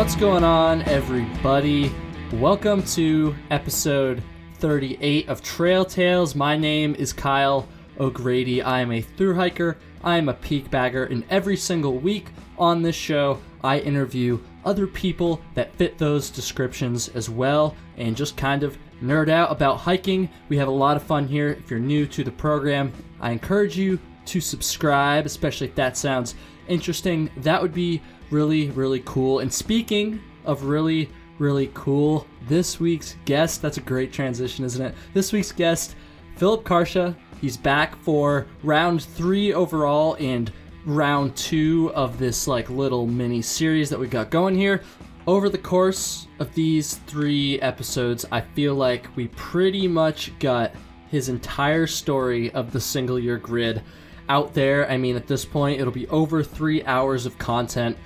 What's going on, everybody? Welcome to episode 38 of Trail Tales. My name is Kyle O'Grady. I am a thru hiker. I am a peak bagger, and every single week on this show, I interview other people that fit those descriptions as well, and just kind of nerd out about hiking. We have a lot of fun here. If you're new to the program, I encourage you to subscribe, especially if that sounds interesting. That would be really, really cool. And speaking of really, really cool, this week's guest, that's a great transition, isn't it? This week's guest, Philip Carcia. He's back for round 3 overall and round 2 of this little mini series that we got going here. Over the course of these 3 episodes, I feel like we pretty much got his entire story of the single year grid out there. I mean, at this point, it'll be over 3 hours of content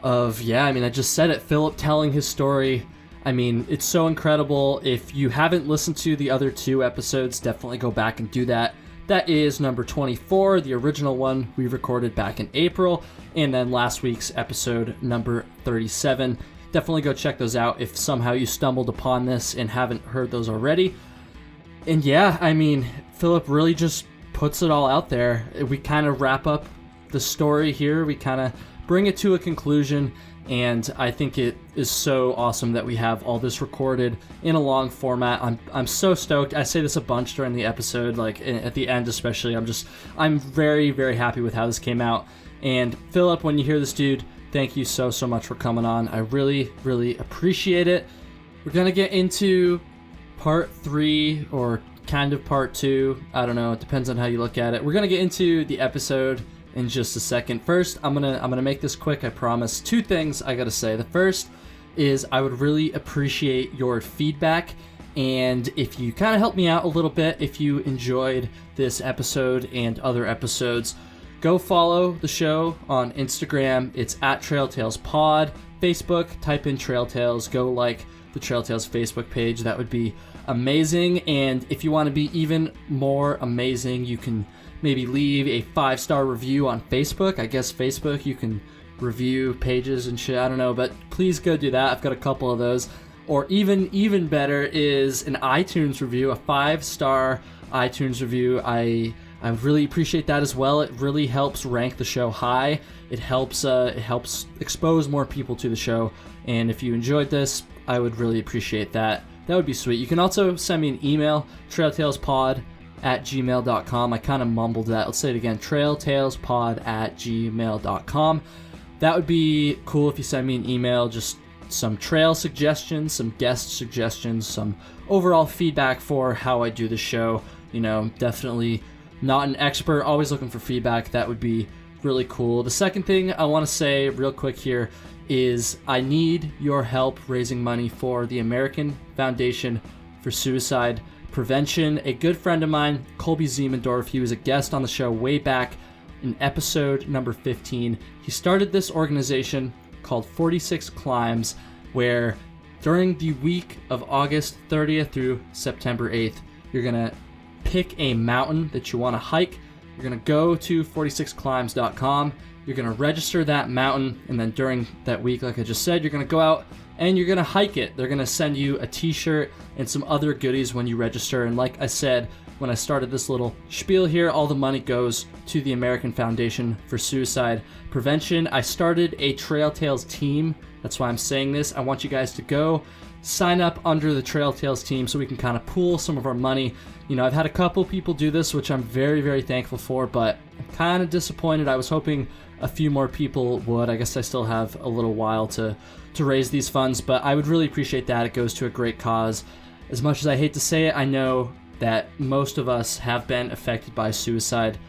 of, I just said it, Philip telling his story. I mean, it's so incredible. If you haven't listened to the other 2 episodes, definitely go back and do that. That is number 24, the original one we recorded back in April, and then last week's episode, number 37. Definitely go check those out if somehow you stumbled upon this and haven't heard those already. And Philip really just puts it all out there. We kind of wrap up the story here. We kind of bring it to a conclusion, and I think it is so awesome that we have all this recorded in a long format. I'm so stoked. I say this a bunch during the episode, at the end especially. I'm very, very happy with how this came out. And Philip, when you hear this, dude, thank you so much for coming on. I really, really appreciate it. We're gonna get into part 3, or kind of part 2. I don't know. It depends on how you look at it. We're gonna get into the episode in just a second. First, I'm gonna make this quick, I promise. 2 things I gotta say. The first is I would really appreciate your feedback, and if you kind of help me out a little bit, if you enjoyed this episode and other episodes, go follow the show on Instagram. It's at Trail Tales Pod. Facebook, type in Trail Tales. Go like the Trail Tales Facebook page. That would be amazing. And if you want to be even more amazing, you can maybe leave a 5-star review on Facebook. I guess Facebook, you can review pages and shit. I don't know, but please go do that. I've got a couple of those. Or even better is an iTunes review, a 5-star iTunes review. I would really appreciate that as well. It really helps rank the show high. It helps expose more people to the show. And if you enjoyed this, I would really appreciate that. That would be sweet. You can also send me an email, trailtalespod@gmail.com. I kind of mumbled that. Let's say it again, trailtalespod@gmail.com. That would be cool if you send me an email, just some trail suggestions, some guest suggestions, some overall feedback for how I do the show. Definitely not an expert, always looking for feedback. That would be really cool. The second thing I want to say real quick here is I need your help raising money for the American Foundation for Suicide Prevention. A good friend of mine, Colby Ziemendorf, he was a guest on the show way back in episode number 15. He started this organization called 46 Climbs, where during the week of August 30th through September 8th, you're going to pick a mountain that you want to hike. You're going to go to 46climbs.com. You're going to register that mountain, and then during that week, like I just said, you're going to go out and you're going to hike it. They're going to send you a t-shirt and some other goodies when you register. And like I said, when I started this little spiel here, all the money goes to the American Foundation for Suicide Prevention. I started a Trail Tales team. That's why I'm saying this. I want you guys to go sign up under the Trail Tales team so we can kind of pool some of our money. I've had a couple people do this, which I'm very, very thankful for, but I'm kind of disappointed. I was hoping a few more people would. I guess I still have a little while to raise these funds, but I would really appreciate that. It goes to a great cause. As much as I hate to say it, I know that most of us have been affected by suicide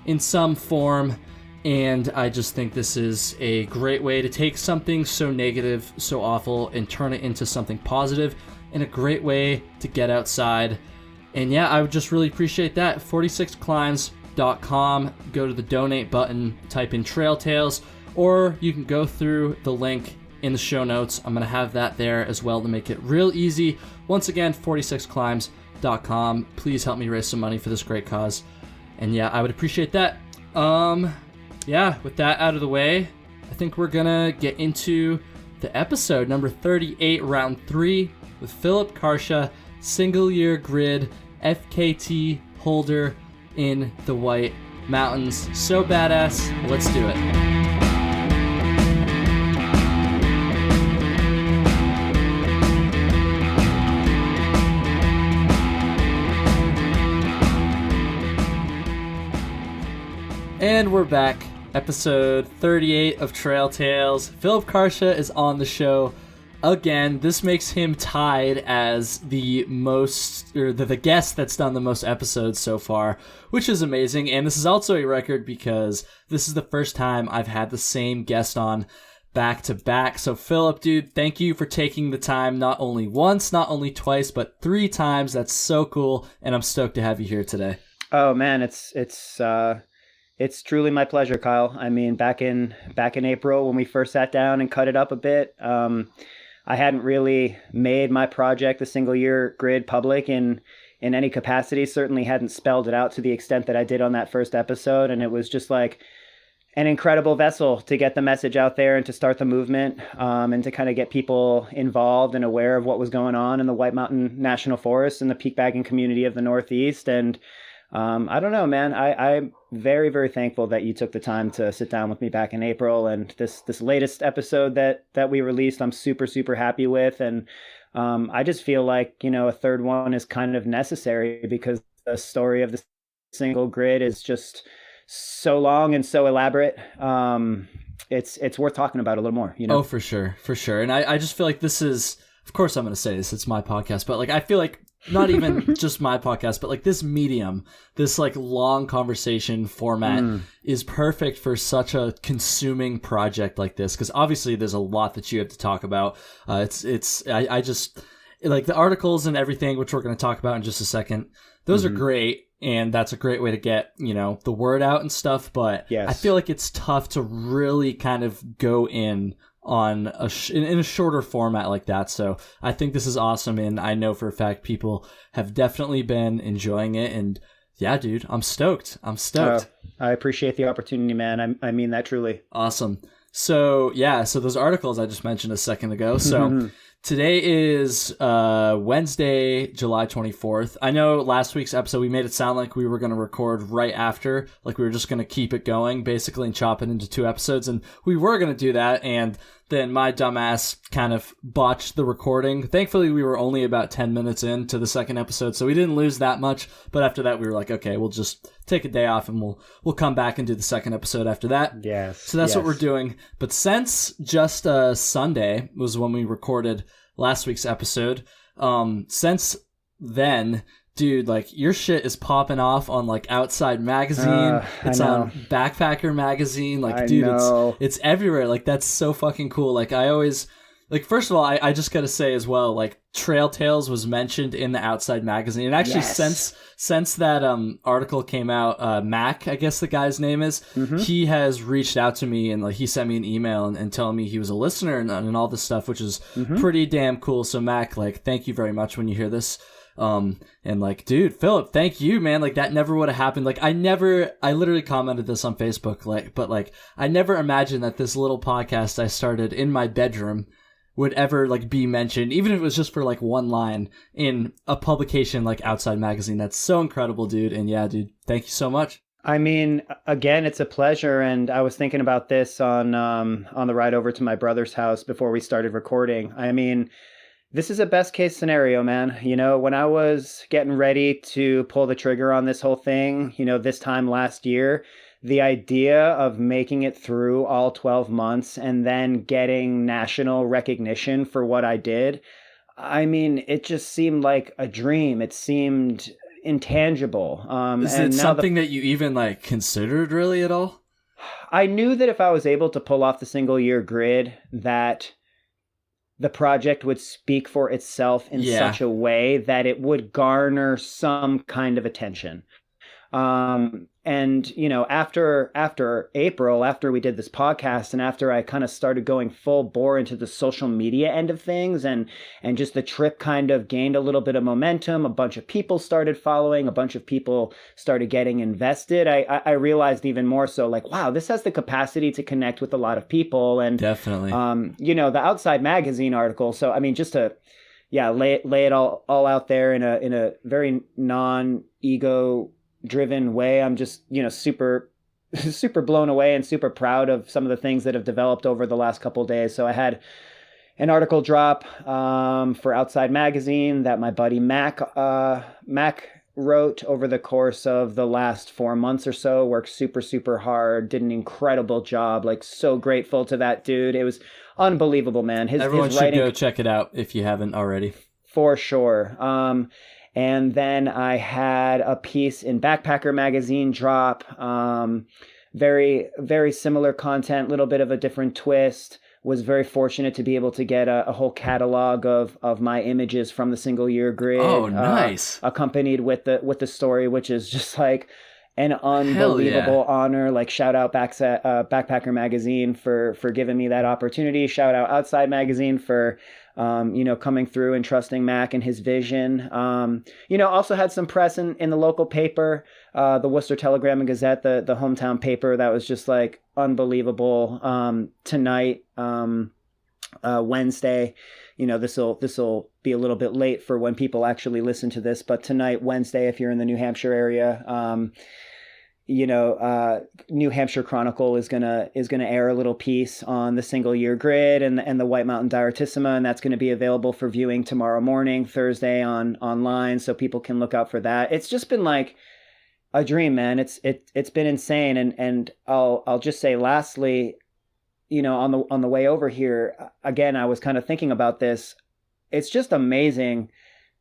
in some form, and I just think this is a great way to take something so negative, so awful, and turn it into something positive, and a great way to get outside. And I would just really appreciate that. 46climbs.com, go to the donate button, type in Trail Tales, or you can go through the link in the show notes. I'm going to have that there as well to make it real easy. Once again, 46climbs.com. Please help me raise some money for this great cause. And I would appreciate that. With that out of the way, I think we're going to get into to episode number 38, round 3, with Philip Carcia, single-year grid FKT holder in the White Mountains. So badass. Let's do it. And we're back. Episode 38 of Trail Tales. Philip Carcia is on the show again. This makes him tied as the guest that's done the most episodes so far, which is amazing. And this is also a record because this is the first time I've had the same guest on back to back. So Philip, dude, thank you for taking the time, not only once, not only twice, but 3 times. That's so cool. And I'm stoked to have you here today. Oh man, it's truly my pleasure, Kyle. I mean, back in April when we first sat down and cut it up a bit, I hadn't really made my project, the single year grid, public in any capacity. Certainly hadn't spelled it out to the extent that I did on that first episode. And it was just like an incredible vessel to get the message out there and to start the movement, and to kind of get people involved and aware of what was going on in the White Mountain National Forest and the peak bagging community of the Northeast. And I don't know, man. I'm very, very thankful that you took the time to sit down with me back in April. And this latest episode that we released, I'm super, super happy with. And I just feel like, a third one is kind of necessary because the story of the single grid is just so long and so elaborate. It's worth talking about a little more, Oh, for sure. For sure. And I just feel like this is, of course I'm going to say this, it's my podcast, but like, I feel like not even just my podcast, but like this medium, this like long conversation format is perfect for such a consuming project like this. Cause obviously there's a lot that you have to talk about. I just like the articles and everything, which we're going to talk about in just a second. Those are great. And that's a great way to get, the word out and stuff. But yes. I feel like it's tough to really kind of go in on in a shorter format like that. So I think this is awesome. And I know for a fact people have definitely been enjoying it. And yeah, dude, I'm stoked. I appreciate the opportunity, man. I mean that truly. Awesome. So yeah, so those articles I just mentioned a second ago. So today is Wednesday, July 24th. I know last week's episode, we made it sound like we were going to record right after, like we were just going to keep it going, basically, and chop it into 2 episodes. And we were going to do that, and then my dumbass kind of botched the recording. Thankfully, we were only about 10 minutes into the second episode, so we didn't lose that much. But after that, we were like, okay, we'll just take a day off, and we'll come back and do the second episode after that. Yes. So that's what we're doing. But since just Sunday was when we recorded last week's episode, since then, dude, like your shit is popping off on like Outside Magazine. It's on Backpacker Magazine. Like, dude, it's everywhere. Like, that's so fucking cool. Like, I always, like, first of all, I just gotta say as well, like, Trail Tales was mentioned in the Outside Magazine. And actually, since that article came out, Mac, I guess the guy's name is, he has reached out to me and like he sent me an email and telling me he was a listener and all this stuff, which is pretty damn cool. So Mac, like, thank you very much when you hear this. And like, dude, Philip, thank you, man. Like, that never would have happened. Like, I literally commented this on Facebook, like, but like, I never imagined that this little podcast I started in my bedroom would ever like be mentioned, even if it was just for like one line in a publication like Outside Magazine. That's so incredible, dude. And yeah, dude, thank you so much. I mean, again, it's a pleasure. And I was thinking about this on the ride over to my brother's house before we started recording. I mean, this is a best case scenario, man. You know, when I was getting ready to pull the trigger on this whole thing, you know, this time last year, the idea of making it through all 12 months and then getting national recognition for what I did, I mean, it just seemed like a dream. It seemed intangible. Is it something that you even like considered really at all? I knew that if I was able to pull off the single year grid, that the project would speak for itself in such a way that it would garner some kind of attention. And after April, after we did this podcast, and after I kind of started going full bore into the social media end of things, and just the trip kind of gained a little bit of momentum, a bunch of people started following, a bunch of people started getting invested. I realized even more so, like, wow, this has the capacity to connect with a lot of people. And definitely, the Outside Magazine article. So I mean, just to lay it all out there in a very non-ego driven way. I'm just, super blown away and super proud of some of the things that have developed over the last couple of days. So I had an article drop for Outside Magazine that my buddy Mac wrote over the course of the last 4 months or so. Worked super hard, did an incredible job. Like, so grateful to that dude. It was unbelievable, man. Everyone his should writing, go check it out if you haven't already. For sure. And then I had a piece in Backpacker Magazine drop. Very, very similar content, little bit of a different twist. Was very fortunate to be able to get a whole catalog of my images from the single year grid. Oh, nice. Accompanied with the story, which is just like an unbelievable honor. Like, shout out Backpacker Magazine for giving me that opportunity. Shout out Outside Magazine for coming through and trusting Mac and his vision. Also had some press in the local paper, the Worcester Telegram and Gazette, the hometown paper. That was just like unbelievable. Tonight, Wednesday, this'll be a little bit late for when people actually listen to this, but tonight, Wednesday, if you're in the New Hampshire area, New Hampshire Chronicle is gonna air a little piece on the single year grid and the White Mountain Diartissima, and that's going to be available for viewing tomorrow morning, Thursday online, so people can look out for that. It's just been like a dream, man. It's been insane, and I'll just say lastly, on the way over here, again, I was kind of thinking about this. It's just amazing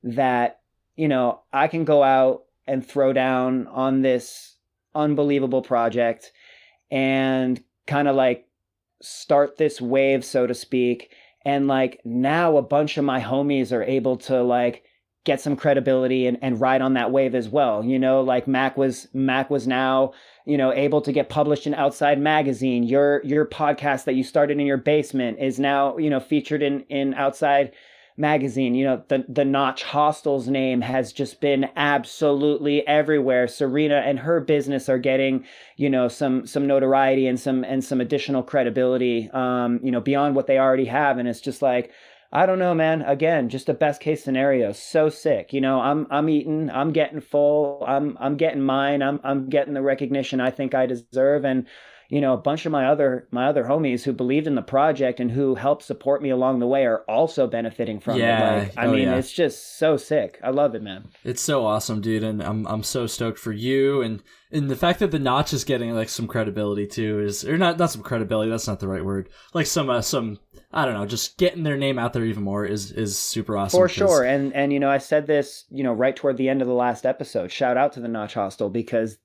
that I can go out and throw down on this unbelievable project and kind of like start this wave, so to speak. And like, now a bunch of my homies are able to like get some credibility and ride on that wave as well. Like Mac was now, able to get published in Outside Magazine. Your podcast that you started in your basement is now, featured in Outside Magazine. The Notch Hostel's name has just been absolutely everywhere. Serena and her business are getting, some notoriety and some additional credibility, beyond what they already have. And it's just like, I don't know, man. Again, just a best case scenario. So sick. I'm eating, I'm getting full, I'm getting mine, I'm getting the recognition I think I deserve. And a bunch of my other homies who believed in the project and who helped support me along the way are also benefiting from it. It's just so sick. I love it, man. It's so awesome, dude, and I'm so stoked for you, and the fact that the Notch is getting like some credibility too or not some credibility. That's not the right word. Like some I don't know, just getting their name out there even more is super awesome. For sure. And I said this, right toward the end of the last episode. Shout out to the Notch Hostel because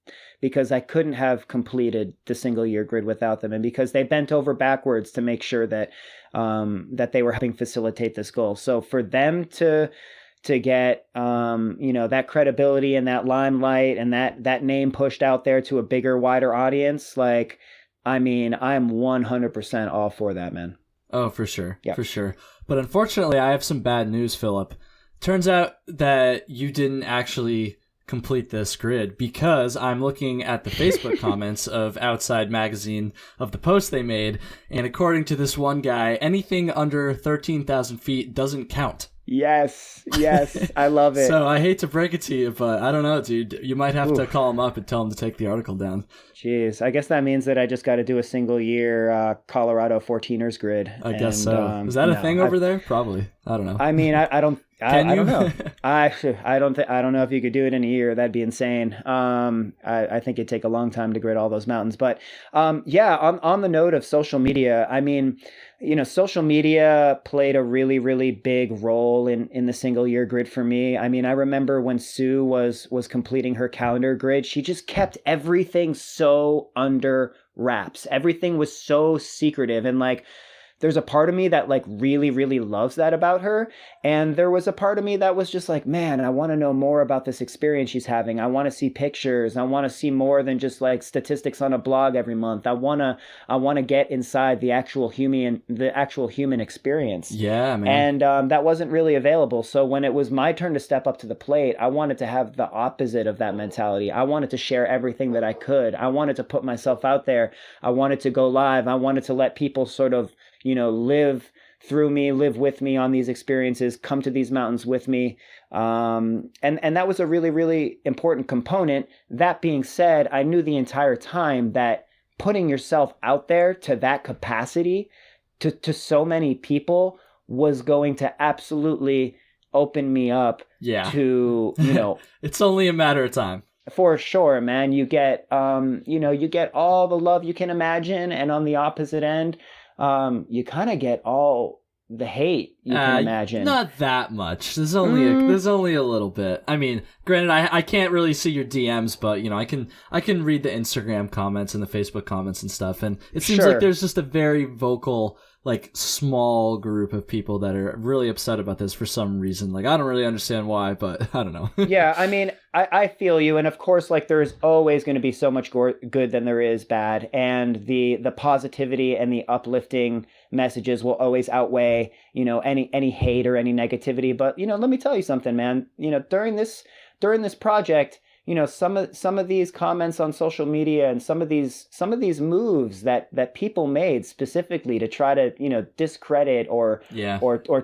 I couldn't have completed the single year grid without them, and because they bent over backwards to make sure that that they were helping facilitate this goal. So for them to get that credibility and that limelight and that name pushed out there to a bigger, wider audience, like, I'm 100% all for that, man. Oh, for sure. Yeah. For sure. But unfortunately, I have some bad news, Philip. Turns out that you didn't actually complete this grid, because I'm looking at the Facebook comments of Outside Magazine of the post they made, and according to this one guy, anything under 13,000 feet doesn't count. Yes, I love it. So I hate to break it to you, but I don't know, dude. You might have to call him up and tell him to take the article down. Jeez, I guess that means that I just got to do a single year Colorado 14ers grid. I guess so. Is that a thing over there? Probably. I don't know. I don't. Can you? I don't know. I don't know if you could do it in a year. That'd be insane. I think it'd take a long time to grid all those mountains. But on the note of social media, social media played a really, really big role in the single year grid for me. I remember when Sue was completing her calendar grid, she just kept everything so under wraps. Everything was so secretive, and like, there's a part of me that like really, really loves that about her. And there was a part of me that was just like, man, I want to know more about this experience she's having. I want to see pictures. I want to see more than just like statistics on a blog every month. I want to get inside the actual human experience. Yeah, man. And that wasn't really available. So when it was my turn to step up to the plate, I wanted to have the opposite of that mentality. I wanted to share everything that I could. I wanted to put myself out there. I wanted to go live. I wanted to let people sort of, live through me, live with me on these experiences, come to these mountains with me. And that was a really, really important component. That being said, I knew the entire time that putting yourself out there to that capacity to so many people was going to absolutely open me up to, it's only a matter of time. For sure, man. You get, you get all the love you can imagine. And on the opposite end, you kind of get all the hate you can imagine. Not that much. There's only a little bit. I mean, granted, I can't really see your DMs, but I can read the Instagram comments and the Facebook comments and stuff, and it seems like there's just a very vocal, like, small group of people that are really upset about this for some reason. Like, I don't really understand why, but I don't know. Yeah, I mean, I feel you, and of course, like, there's always going to be so much good than there is bad, and the positivity and the uplifting messages will always outweigh, any hate or any negativity. But, let me tell you something, man. During this project, some of these comments on social media and some of these moves that people made specifically to try to, discredit or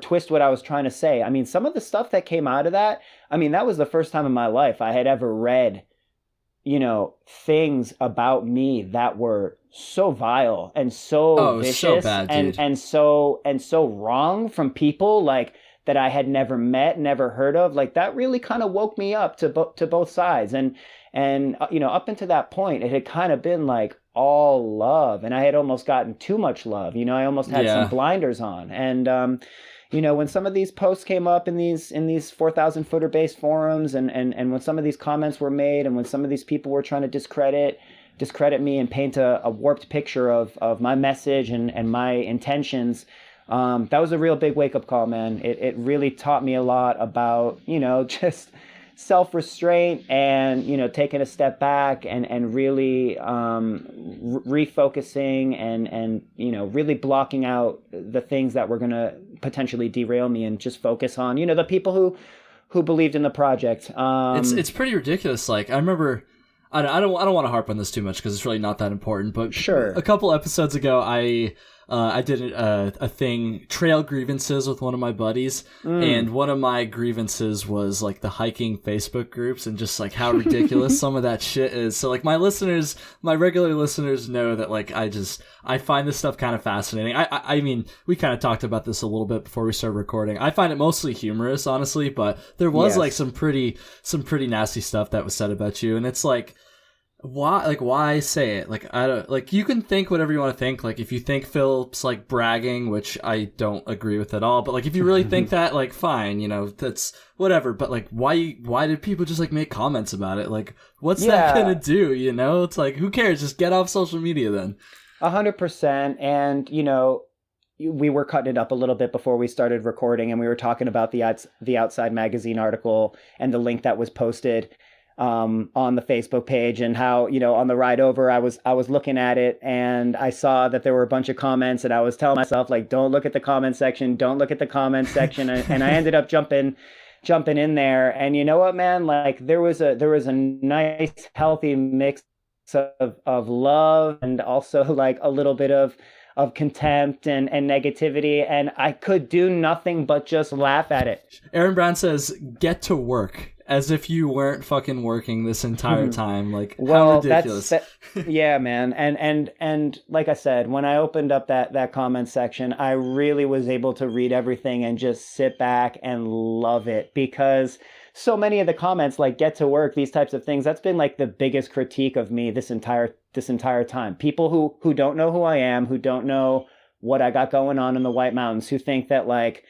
twist what I was trying to say. I mean, some of the stuff that came out of that, I mean, that was the first time in my life I had ever read, things about me that were so vile and so vicious, so bad, dude. and so wrong from people like that I had never met, never heard of. Like, that really kind of woke me up to both sides. And up until that point, it had kind of been like all love, and I had almost gotten too much love. I almost had some blinders on. And when some of these posts came up in these 4,000 footer based forums, and when some of these comments were made, and when some of these people were trying to discredit me and paint a warped picture of my message and my intentions, that was a real big wake-up call, man. It really taught me a lot about, just self-restraint and, taking a step back and really refocusing and really blocking out the things that were going to potentially derail me and just focus on, the people who believed in the project. It's pretty ridiculous. Like, I remember... I don't want to harp on this too much because it's really not that important. But sure, a couple episodes ago, I did a thing, trail grievances, with one of my buddies, and one of my grievances was like the hiking Facebook groups and just like how ridiculous some of that shit is. So like my regular listeners know that like I find this stuff kind of fascinating. I mean, we kind of talked about this a little bit before we started recording. I find it mostly humorous, honestly, but there was like some pretty nasty stuff that was said about you, and it's like, why say it? Like, I don't, like, you can think whatever you want to think. Like, if you think Phil's like bragging, which I don't agree with at all, but like, if you really think that, like, fine, that's whatever. But like, why did people just like make comments about it? Like, what's that gonna do? It's like, who cares? Just get off social media then. 100%. And we were cutting it up a little bit before we started recording, and we were talking about the Outside Magazine article and the link that was posted on the Facebook page, and how, on the ride over, I was looking at it and I saw that there were a bunch of comments, and I was telling myself, like, don't look at the comment section, and I ended up jumping in there. And you know what, man, like, there was a nice healthy mix of love and also like a little bit of contempt and negativity, and I could do nothing but just laugh at it. Aaron Brown says, get to work, as if you weren't fucking working this entire time. Like, how ridiculous. Yeah, man. And like I said, when I opened up that comment section, I really was able to read everything and just sit back and love it, because so many of the comments, like, get to work, these types of things, that's been like the biggest critique of me this entire time. People who don't know who I am, who don't know what I got going on in the White Mountains, who think that like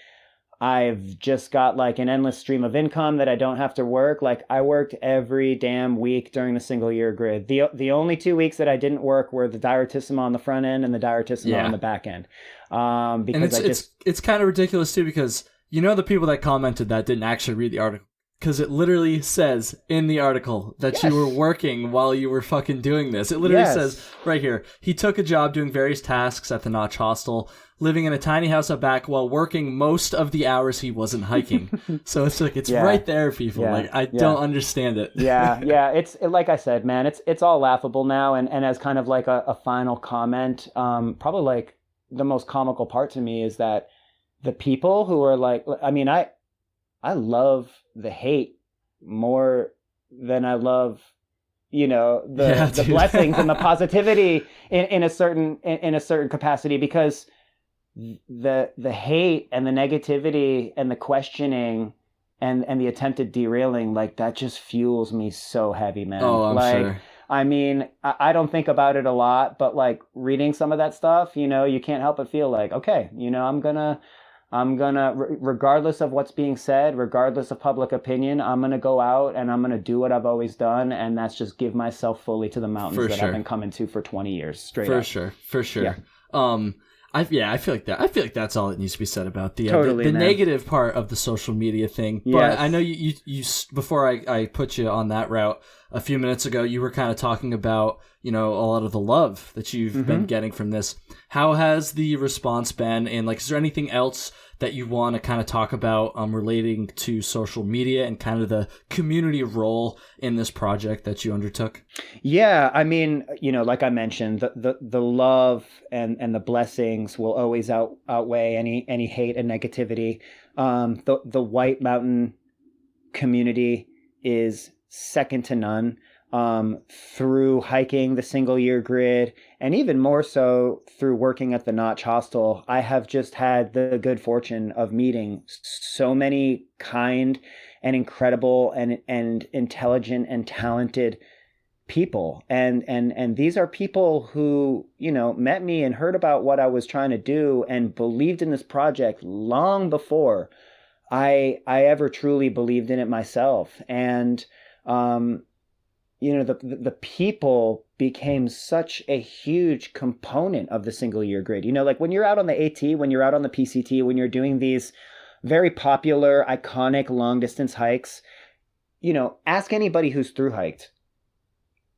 I've just got like an endless stream of income, that I don't have to work. Like, I worked every damn week during the single year grid. The only 2 weeks that I didn't work were the diarrhytism on the front end and the diarrhytism on the back end. Because it's kind of ridiculous too, because the people that commented that didn't actually read the article. Because it literally says in the article that you were working while you were fucking doing this. It literally says right here, he took a job doing various tasks at the Notch Hostel, living in a tiny house out back while working most of the hours he wasn't hiking. So it's like, it's right there, people. I don't understand it. It's like I said, man, it's all laughable now. And as kind of like a final comment, probably like the most comical part to me is that the people who are like, I mean, I love the hate more than I love, the blessings and the positivity in a certain capacity, because the hate and the negativity and the questioning and the attempted derailing, like, that just fuels me so heavy, man. Oh, I'm sure. I mean, I don't think about it a lot, but like reading some of that stuff, you can't help but feel like, okay, I'm gonna, regardless of what's being said, regardless of public opinion, I'm gonna go out and I'm gonna do what I've always done, and that's just give myself fully to the mountains I've been coming to for 20 years straight up. For sure. Yeah. I feel like that's all that needs to be said about the negative part of the social media thing. But I know you before I put you on that route a few minutes ago, you were kind of talking about, a lot of the love that you've been getting from this. How has the response been? And like, is there anything else that you want to kind of talk about relating to social media and kind of the community role in this project that you undertook? Yeah, I mean, like I mentioned, the love and the blessings will always outweigh any hate and negativity. The White Mountain community is second to none. Through hiking the single year grid, and even more so through working at the Notch Hostel, I have just had the good fortune of meeting so many kind and incredible and intelligent and talented people. And these are people who, met me and heard about what I was trying to do and believed in this project long before I ever truly believed in it myself. And, the people became such a huge component of the single year grid. Like when you're out on the AT, when you're out on the PCT, when you're doing these very popular, iconic long distance hikes, ask anybody who's through hiked.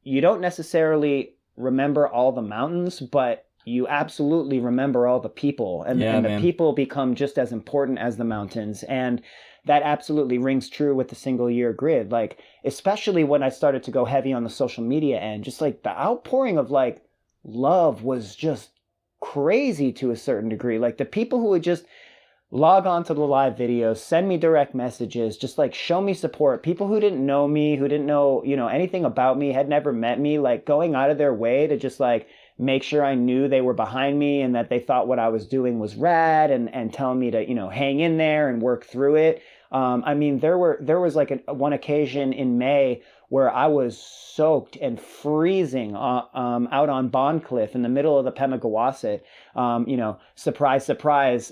You don't necessarily remember all the mountains, but you absolutely remember all the people, and the people become just as important as the mountains. And that absolutely rings true with the single year grid. Like, especially when I started to go heavy on the social media end, just like the outpouring of like love was just crazy to a certain degree. Like the people who would just log on to the live videos, send me direct messages, just like show me support. People who didn't know me, who didn't know, anything about me, had never met me, like going out of their way to just like make sure I knew they were behind me and that they thought what I was doing was rad, and telling me to, hang in there and work through it. I mean, there was like one occasion in May where I was soaked and freezing out on Bond Cliff in the middle of the Pemigewasset. Surprise, surprise,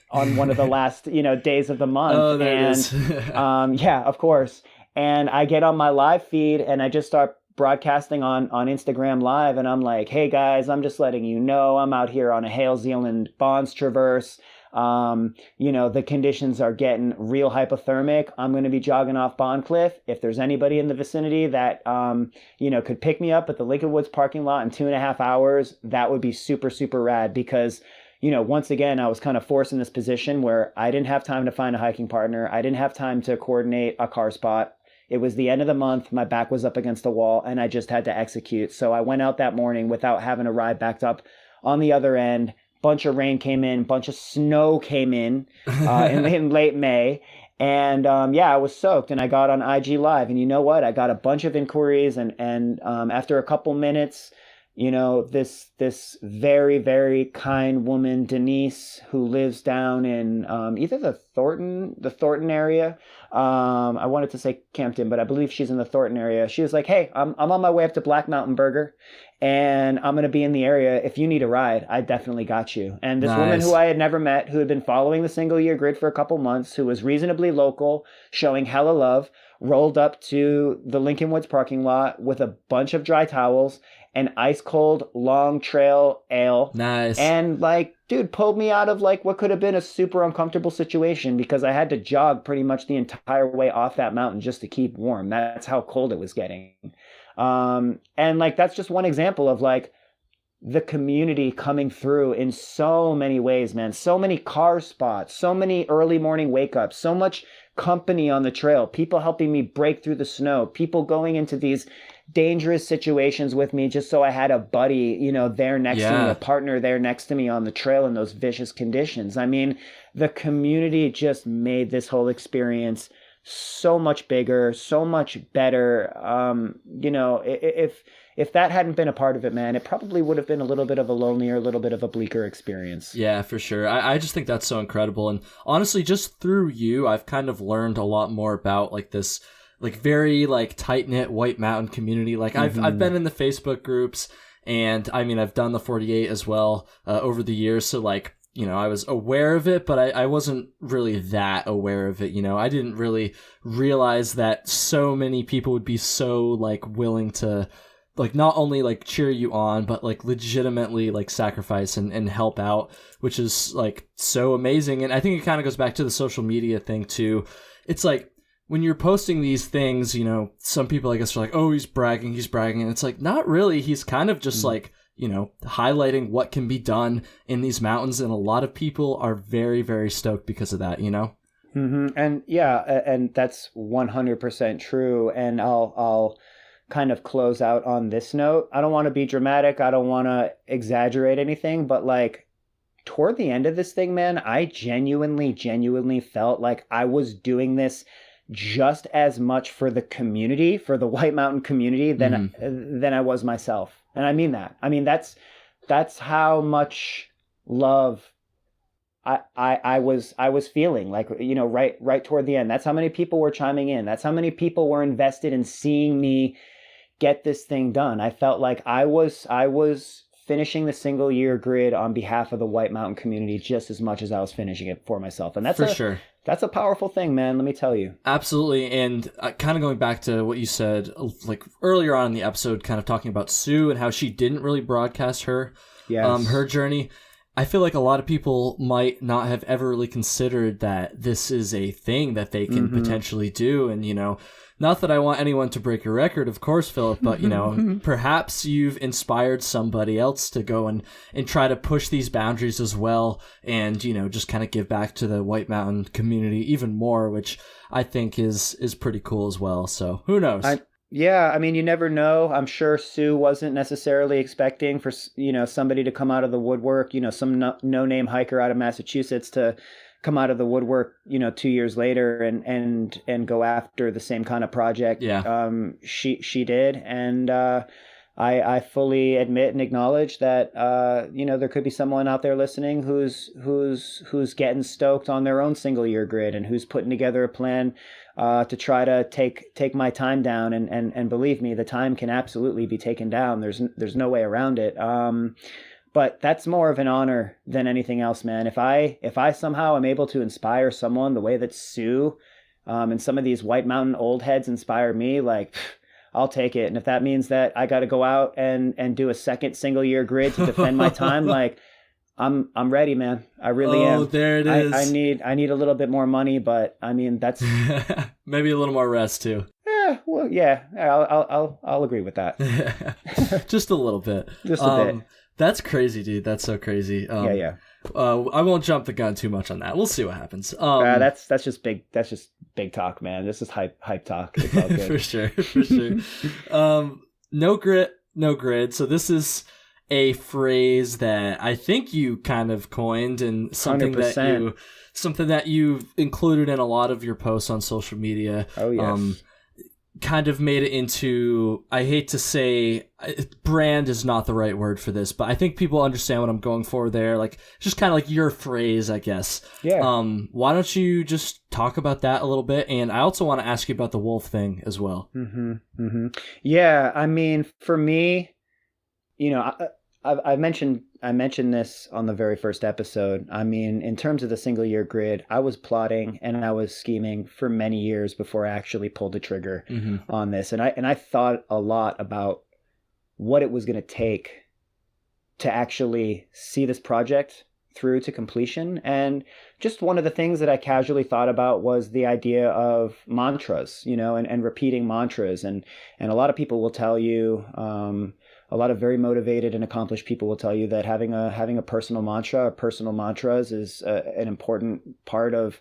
on one of the last days of the month. Oh, there it is. Yeah, of course. And I get on my live feed and I just start broadcasting on Instagram Live, and I'm like, hey guys, I'm just letting you know I'm out here on a Hale Zealand Bonds Traverse. The conditions are getting real hypothermic. I'm going to be jogging off Bond Cliff. If there's anybody in the vicinity that, could pick me up at the Lincoln Woods parking lot in 2.5 hours, that would be super, super rad, because, once again, I was kind of forced in this position where I didn't have time to find a hiking partner. I didn't have time to coordinate a car spot. It was the end of the month. My back was up against the wall and I just had to execute. So I went out that morning without having a ride backed up on the other end. Bunch of rain came in, bunch of snow came in late May. And I was soaked, and I got on IG Live. And you know what? I got a bunch of inquiries, and after a couple minutes, this very, very kind woman, Denise, who lives down in either the Thornton area. I wanted to say Campton, but I believe she's in the Thornton area. She was like, hey, I'm on my way up to Black Mountain Burger, and I'm going to be in the area. If you need a ride, I definitely got you. And this woman who I had never met, who had been following the single year grid for a couple months, who was reasonably local, showing hella love, rolled up to the Lincoln Woods parking lot with a bunch of dry towels, an ice cold long trail ale. Nice. And like dude, pulled me out of like what could have been a super uncomfortable situation because I had to jog pretty much the entire way off that mountain just to keep warm. That's how cold it was getting. And like, that's just one example of like the community coming through in so many ways, man. So many car spots, so many early morning wake ups, so much company on the trail, people helping me break through the snow, people going into these dangerous situations with me just so I had a buddy, you know, there next to me, a partner there next to me on the trail in those vicious conditions. I mean, the community just made this whole experience so much bigger, so much better. You know, if that hadn't been a part of it, man, it probably would have been a little bit of a lonelier, a little bit of a bleaker experience. Yeah, for sure. I just think that's so incredible. And honestly, just through you, I've kind of learned a lot more about like this, like very like tight-knit White Mountain community. Like I've been in the Facebook groups, and I mean, I've done the 48 as well over the years. So like, you know, I was aware of it, but I wasn't really that aware of it. You know, I didn't really realize that so many people would be so like willing to like not only like cheer you on, but like legitimately like sacrifice and help out, which is like so amazing. And I think it kind of goes back to the social media thing too. It's like when you're posting these things, you know, some people I guess are like, oh, he's bragging. And it's like, not really. He's kind of just like, you know, highlighting what can be done in these mountains. And a lot of people are very, very stoked because of that, you know? And yeah, and that's 100% true. And I'll kind of close out on this note. I don't want to be dramatic. I don't want to exaggerate anything, but like toward the end of this thing, man, I genuinely felt like I was doing this just as much for the community, for the White Mountain community than I was myself. And I mean that. I mean, that's how much love I was feeling, like, you know, right toward the end. That's how many people were chiming in. That's how many people were invested in seeing me get this thing done. I felt like I was finishing the single year grid on behalf of the White Mountain community just as much as I was finishing it for myself. And that's for sure. That's a powerful thing, man. Let me tell you. Absolutely. And kind of going back to what you said, like earlier on in the episode, kind of talking about Sue and how she didn't really broadcast her journey. I feel like a lot of people might not have ever really considered that this is a thing that they can potentially do. And, you know, not that I want anyone to break your record, of course, Philip, but, you know, perhaps you've inspired somebody else to go and try to push these boundaries as well. And, you know, just kind of give back to the White Mountain community even more, which I think is pretty cool as well. So who knows? Yeah, I mean, you never know. I'm sure Sue wasn't necessarily expecting for, you know, somebody to come out of the woodwork, you know, some no-name hiker out of Massachusetts to come out of the woodwork, you know, 2 years later and go after the same kind of project. Yeah. She did. And I fully admit and acknowledge that, you know, there could be someone out there listening who's getting stoked on their own single year grid and who's putting together a plan to try to take my time down. And believe me, the time can absolutely be taken down. There's no way around it. But that's more of an honor than anything else, man. If I somehow am able to inspire someone the way that Sue and some of these White Mountain old heads inspire me, like, I'll take it. And if that means that I got to go out and do a second single year grid to defend my time, like, I'm ready, man. I really am. Oh, there it is. I need a little bit more money, but I mean, that's maybe a little more rest too. Well, yeah, I'll agree with that. Just a little bit. Just a bit. That's crazy, dude. That's so crazy. Yeah. I won't jump the gun too much on that. We'll see what happens. That's just big. That's just big talk, man. This is hype talk. It's all good. For sure. No grit, no grid. So this is a phrase that I think you kind of coined, and something 100%. that you've included in a lot of your posts on social media. Oh yes. Kind of made it into, I hate to say, brand is not the right word for this, but I think people understand what I'm going for there. Like, just kind of like your phrase, I guess. Yeah. Why don't you just talk about that a little bit? And I also want to ask you about the wolf thing as well. Yeah. I mean, for me, you know, I mentioned this on the very first episode. I mean, in terms of the single year grid, I was plotting and I was scheming for many years before I actually pulled the trigger on this. And I thought a lot about what it was going to take to actually see this project through to completion. And just one of the things that I casually thought about was the idea of mantras, and repeating mantras. And a lot of people will tell you, a lot of very motivated and accomplished people will tell you that having a personal mantra or personal mantras is an important part of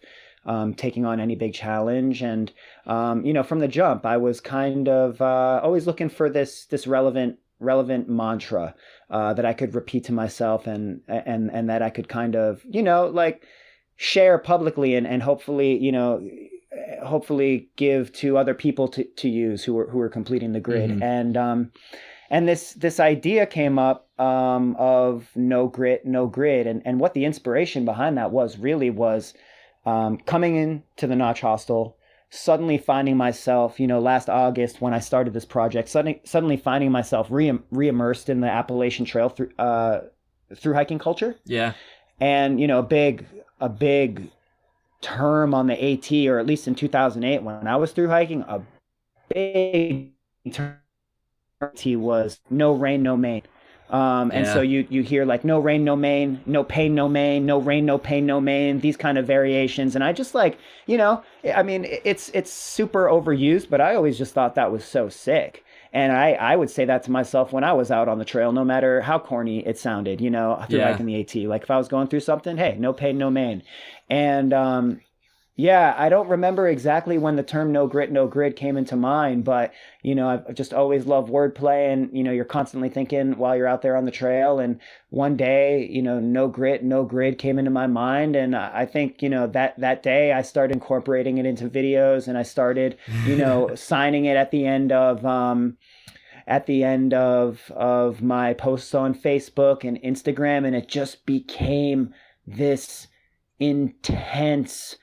taking on any big challenge. And from the jump, I was kind of always looking for this relevant mantra that I could repeat to myself, and that I could kind of share publicly, and hopefully give to other people to use who are completing the grid. Mm-hmm. And this idea came up of no grit, no grid, and what the inspiration behind that was coming into the Notch Hostel, suddenly finding myself, last August when I started this project, suddenly finding myself re-immersed in the Appalachian Trail through hiking culture. Yeah. And, a big term on the AT, or at least in 2008 when I was through hiking, a big term was no rain, no main. And so you hear like no rain, no main, no pain, no main, no rain, no pain, no main, these kind of variations. And I just it's super overused, but I always just thought that was so sick. And I would say that to myself when I was out on the trail, no matter how corny it sounded, through hiking the AT. Like if I was going through something, hey, no pain, no main. And I don't remember exactly when the term no grit, no grid came into mind, but, I've just always loved wordplay, and, you're constantly thinking while you're out there on the trail. And one day, no grit, no grid came into my mind. And I think, that day I started incorporating it into videos, and I started, signing it at the end of my posts on Facebook and Instagram. And it just became this intense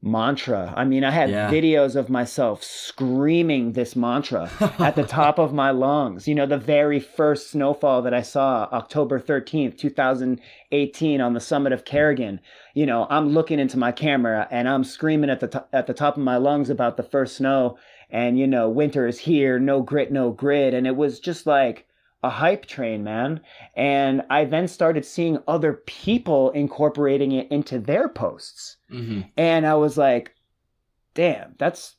mantra. I had videos of myself screaming this mantra at the top of my lungs. The very first snowfall that I saw, October 13th, 2018 on the summit of Kerrigan, I'm looking into my camera and I'm screaming at the top of my lungs about the first snow, and winter is here, no grit, no grid. And it was just like a hype train, man. And I then started seeing other people incorporating it into their posts. Mm-hmm. And I was like, damn, that's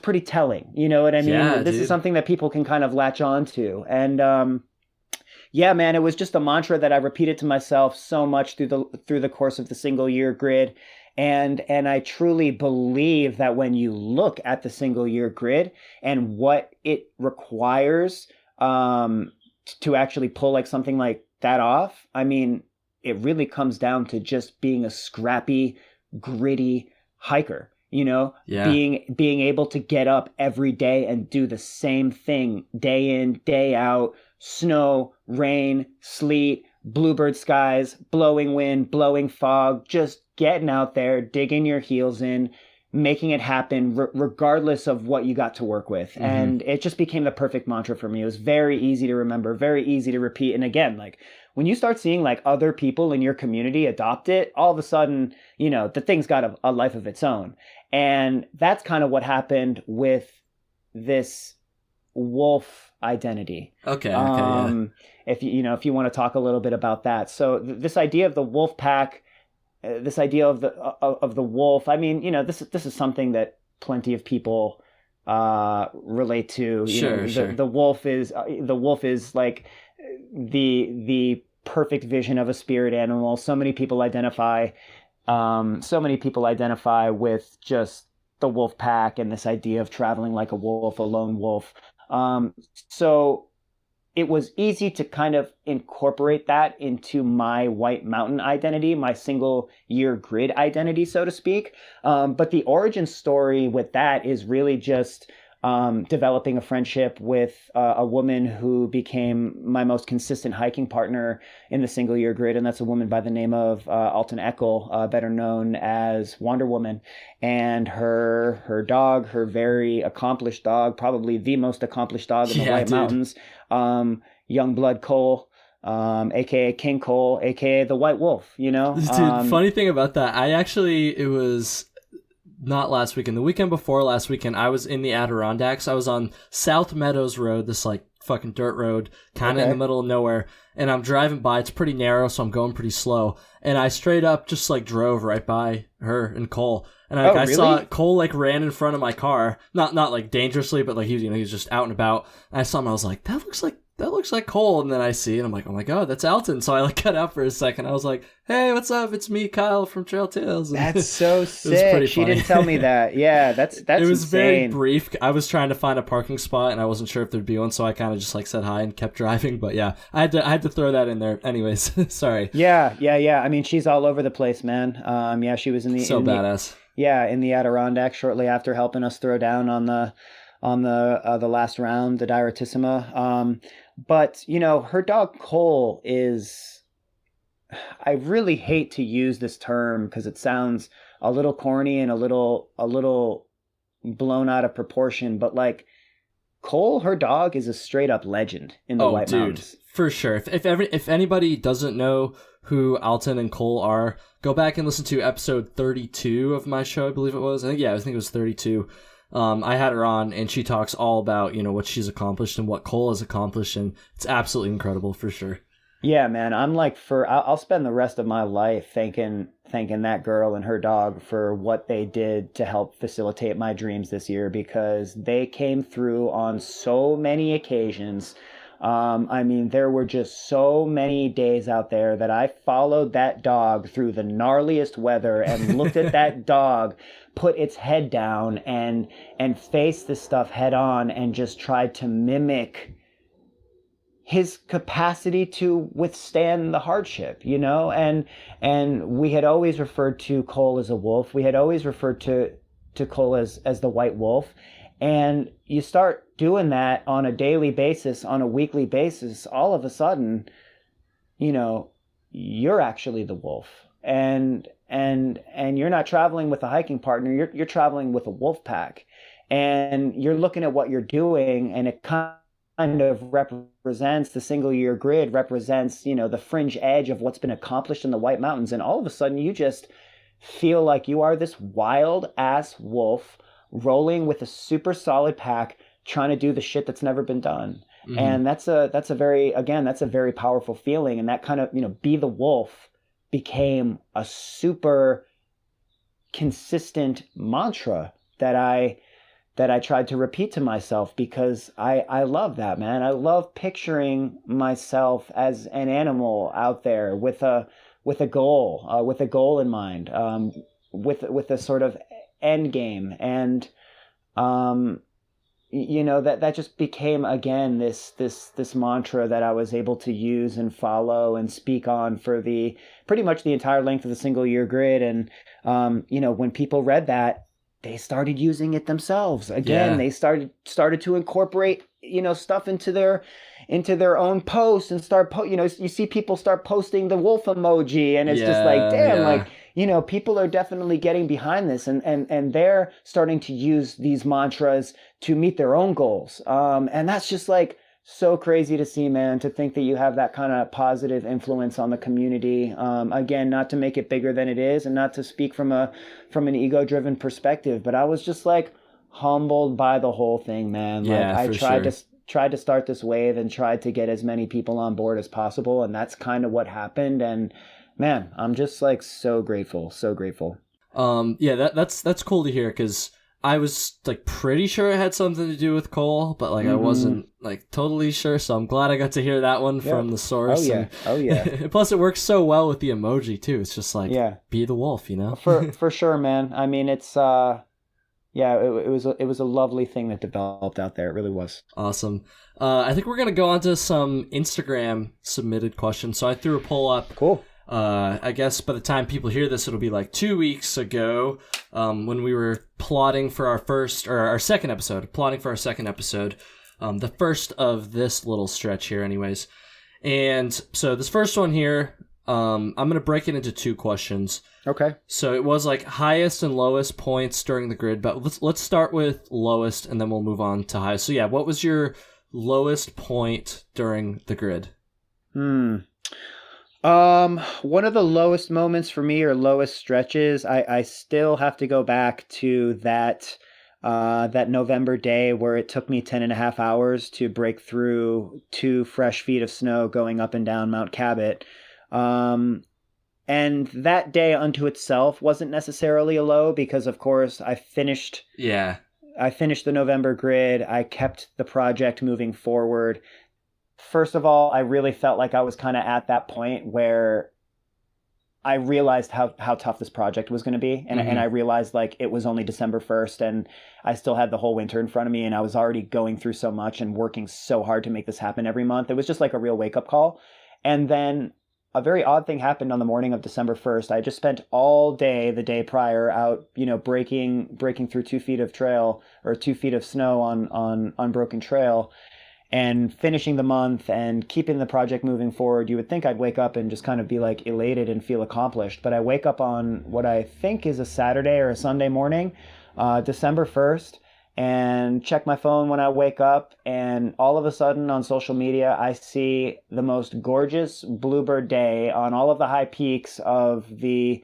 pretty telling. You know what I mean? Yeah, this is something that people can kind of latch on to. And man, it was just a mantra that I repeated to myself so much through the course of the single year grid. And I truly believe that when you look at the single year grid and what it requires to actually pull like something like that off, it really comes down to just being a scrappy, gritty hiker, being able to get up every day and do the same thing day in, day out, snow, rain, sleet, bluebird skies, blowing wind, blowing fog, just getting out there, digging your heels in, making it happen regardless of what you got to work with. Mm-hmm. And it just became the perfect mantra for me. It was very easy to remember, very easy to repeat. And again, like when you start seeing like other people in your community adopt it, all of a sudden, the thing's got a life of its own. And that's kind of what happened with this wolf identity. Okay. If you want to talk a little bit about that. So this idea of the wolf pack, this idea of the wolf, this is something that plenty of people relate to. Sure. The wolf is like the perfect vision of a spirit animal. So many people identify with just the wolf pack and this idea of traveling like a wolf, a lone wolf. So it was easy to kind of incorporate that into my White Mountain identity, my single year grid identity, so to speak. But the origin story with that is really just developing a friendship with a woman who became my most consistent hiking partner in the single year grid. And that's a woman by the name of Alton Eckel, better known as Wonder Woman. And her dog, her very accomplished dog, probably the most accomplished dog in the White Mountains, Youngblood Cole, aka King Cole, aka the White Wolf, Dude, funny thing about that, it was not last weekend, the weekend before last weekend, I was in the Adirondacks. I was on South Meadows Road, this like fucking dirt road, kind of in the middle of nowhere. And I'm driving by. It's pretty narrow, so I'm going pretty slow. And I straight up just like drove right by her and Cole. And I really? saw Cole like ran in front of my car, not like dangerously, but like he was just out and about. And I saw him. I was like, that looks like Cole. And then I see it. And I'm like, oh my god, that's Alton. So I like cut out for a second. I was like, hey, what's up? It's me, Kyle from Trail Tales. And that's so sick. She didn't tell me that. Yeah, that's it was insane. Very brief. I was trying to find a parking spot and I wasn't sure if there'd be one, so I kind of just like said hi and kept driving. But yeah, I had to throw that in there. Anyways, sorry. Yeah. I mean, she's all over the place, man. Yeah, she was badass. In the Adirondacks shortly after helping us throw down on the last round, the Diretissima. But you know, her dog Cole is, I really hate to use this term because it sounds a little corny and a little blown out of proportion, but like Cole, her dog, is a straight up legend in the White Mountains. For sure. If anybody doesn't know who Alton and Cole are, go back and listen to episode 32 of my show, I believe it was. I think it was 32. I had her on, and she talks all about, you know, what she's accomplished and what Cole has accomplished, and it's absolutely incredible for sure. Yeah, man. I'm like, I'll spend the rest of my life thanking that girl and her dog for what they did to help facilitate my dreams this year, because they came through on so many occasions. I mean, there were just so many days out there that I followed that dog through the gnarliest weather and looked at that dog put its head down and face this stuff head on and just tried to mimic his capacity to withstand the hardship, you know? And we had always referred to Cole as a wolf. We had always referred to Cole as the white wolf. And you start doing that on a daily basis, on a weekly basis, all of a sudden, you know, you're actually the wolf. And you're not traveling with a hiking partner, you're traveling with a wolf pack. And you're looking at what you're doing, and it kind of represents the single year grid, represents, you know, the fringe edge of what's been accomplished in the White Mountains. And all of a sudden you just feel like you are this wild ass wolf rolling with a super solid pack, trying to do the shit that's never been done. Mm-hmm. And that's a very powerful feeling. And that kind of, you know, be the wolf became a super consistent mantra that I tried to repeat to myself, because I love that, man. I love picturing myself as an animal out there with a goal in mind, with a sort of end game. And you know, that just became, again, this mantra that I was able to use and follow and speak on for pretty much the entire length of the single year grid. And you know, when people read that, they started using it themselves. Again, yeah. They started to incorporate, you know, stuff into their own posts and you know, you see people start posting the wolf emoji, and it's just like, damn, like, you know, people are definitely getting behind this, and they're starting to use these mantras to meet their own goals. And that's just like so crazy to see, man, to think that you have that kind of positive influence on the community. Again, not to make it bigger than it is, and not to speak from an ego-driven perspective, but I was just like humbled by the whole thing, man. Like, I tried to start this wave and tried to get as many people on board as possible, and that's kind of what happened. And man, I'm just like so grateful. Yeah, that's cool to hear, because I was like pretty sure it had something to do with Cole, but like I wasn't like totally sure. So I'm glad I got to hear that one from the source. Oh yeah. Plus, it works so well with the emoji too. It's just like, be the wolf, you know. for sure, man. I mean, it's it was a lovely thing that developed out there. It really was. Awesome. I think we're gonna go on to some Instagram submitted questions. So I threw a poll up. Cool. I guess by the time people hear this, it'll be like 2 weeks ago, when we were plotting for our second episode, the first of this little stretch here anyways. And so this first one here, I'm going to break it into 2 questions. Okay. So it was like highest and lowest points during the grid, but let's start with lowest and then we'll move on to highest. So yeah, what was your lowest point during the grid? One of the lowest moments for me, or lowest stretches, I still have to go back to that November day where it took me 10.5 hours to break through 2 fresh feet of snow going up and down Mount Cabot. Um, and that day unto itself wasn't necessarily a low because, of course, Yeah. I finished the November grid. I kept the project moving forward. First of all, I really felt like I was kind of at that point where I realized how tough this project was going to be. And I Mm-hmm. realized like it was only December 1st and I still had the whole winter in front of me and I was already going through so much and working so hard to make this happen every month. It was just like a real wake up call. And then a very odd thing happened on the morning of December 1st. I just spent all day the day prior out, breaking through 2 feet of trail or 2 feet of snow on unbroken trail and finishing the month and keeping the project moving forward. You would think I'd wake up and just kind of be like elated and feel accomplished. But I wake up on what I think is a Saturday or a Sunday morning, December 1st, and check my phone when I wake up. And all of a sudden on social media, I see the most gorgeous bluebird day on all of the high peaks of the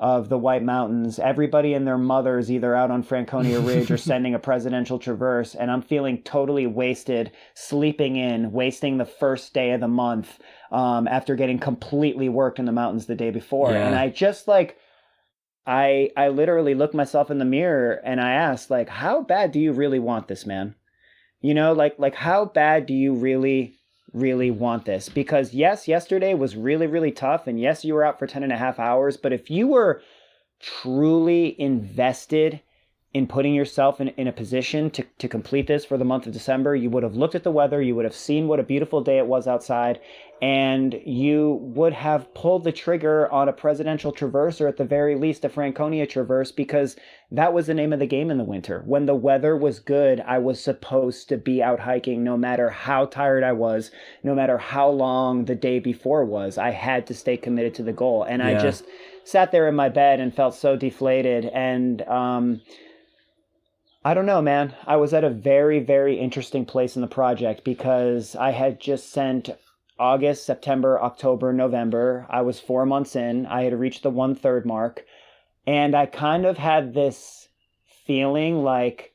White Mountains. Everybody and their mothers either out on Franconia Ridge or sending a presidential traverse, and I'm feeling totally wasted, sleeping in, wasting the first day of the month after getting completely worked in the mountains the day before. Yeah. And I just like, I literally looked myself in the mirror and I asked, like, how bad do you really want this, man? Like how bad do you really want this? Because yes, yesterday was really, really tough. And yes, you were out for 10.5 hours. But if you were truly invested in putting yourself in a position to complete this for the month of December, you would have looked at the weather, you would have seen what a beautiful day it was outside, and you would have pulled the trigger on a presidential traverse, or at the very least a Franconia traverse, because that was the name of the game in the winter. When the weather was good, I was supposed to be out hiking no matter how tired I was, no matter how long the day before was. I had to stay committed to the goal. And I Yeah. just sat there in my bed and felt so deflated. And I don't know, man. I was at a very, very interesting place in the project because I had just sent August, September, October, November. I was 4 months in. I had reached the 1/3 mark. And I kind of had this feeling like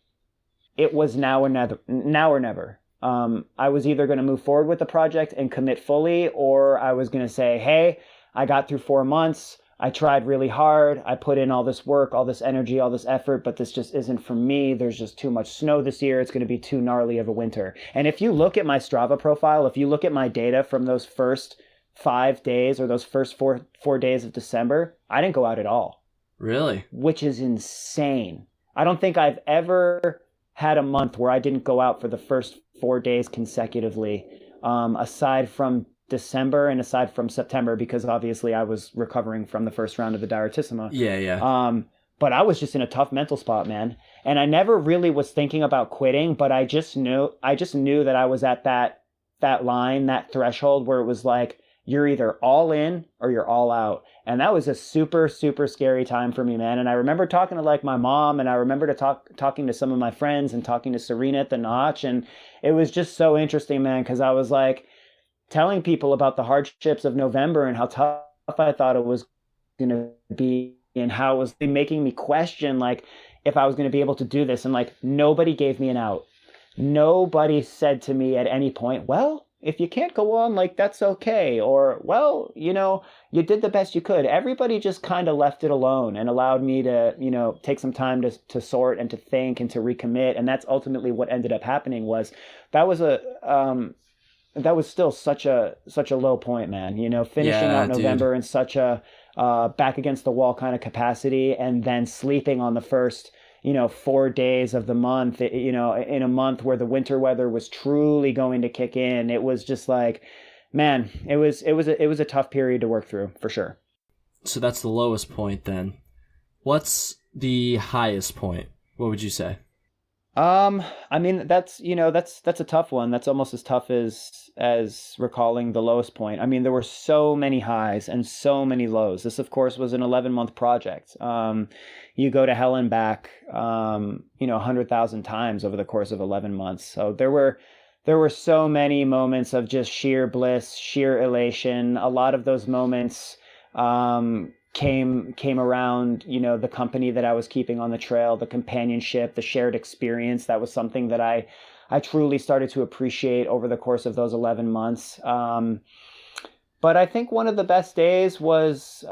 it was now or never. Now or never. I was either going to move forward with the project and commit fully, or I was going to say, hey, I got through 4 months. I tried really hard. I put in all this work, all this energy, all this effort, but this just isn't for me. There's just too much snow this year. It's going to be too gnarly of a winter. And if you look at my Strava profile, if you look at my data from those first 5 days or those first four days of December, I didn't go out at all, Really? which is insane. I don't think I've ever had a month where I didn't go out for the first 4 days consecutively, aside from December and aside from September, because obviously I was recovering from the first round of the Diartissima. Yeah, yeah. But I was just in a tough mental spot, man. And I never really was thinking about quitting, but I just knew that I was at that line, that threshold where it was like, you're either all in or you're all out. And that was a super, super scary time for me, man. And I remember talking to like my mom, and I remember talking to some of my friends and talking to Serena at the Notch. And it was just so interesting, man, because I was like telling people about the hardships of November and how tough I thought it was going to be and how it was making me question like if I was going to be able to do this. And like nobody gave me an out. Nobody said to me at any point, well, if you can't go on, like, that's okay. Or, well, you did the best you could. Everybody just kind of left it alone and allowed me to, take some time to sort and to think and to recommit. And that's ultimately what ended up happening was that was that was still such a low point, man. Finishing Yeah, out dude. November in such a back against the wall kind of capacity, and then sleeping on the first 4 days of the month, in a month where the winter weather was truly going to kick in. It was just like, man, it was a tough period to work through for sure. So that's the lowest point then. What's the highest point? What would you say? I mean, that's a tough one. That's almost as tough as recalling the lowest point. I mean, there were so many highs and so many lows. This, of course, was an 11-month project. You go to hell and back, 100,000 times over the course of 11 months. So there there were so many moments of just sheer bliss, sheer elation. A lot of those moments came around, the company that I was keeping on the trail, the companionship, the shared experience. That was something that I truly started to appreciate over the course of those 11 months. But I think one of the best days was,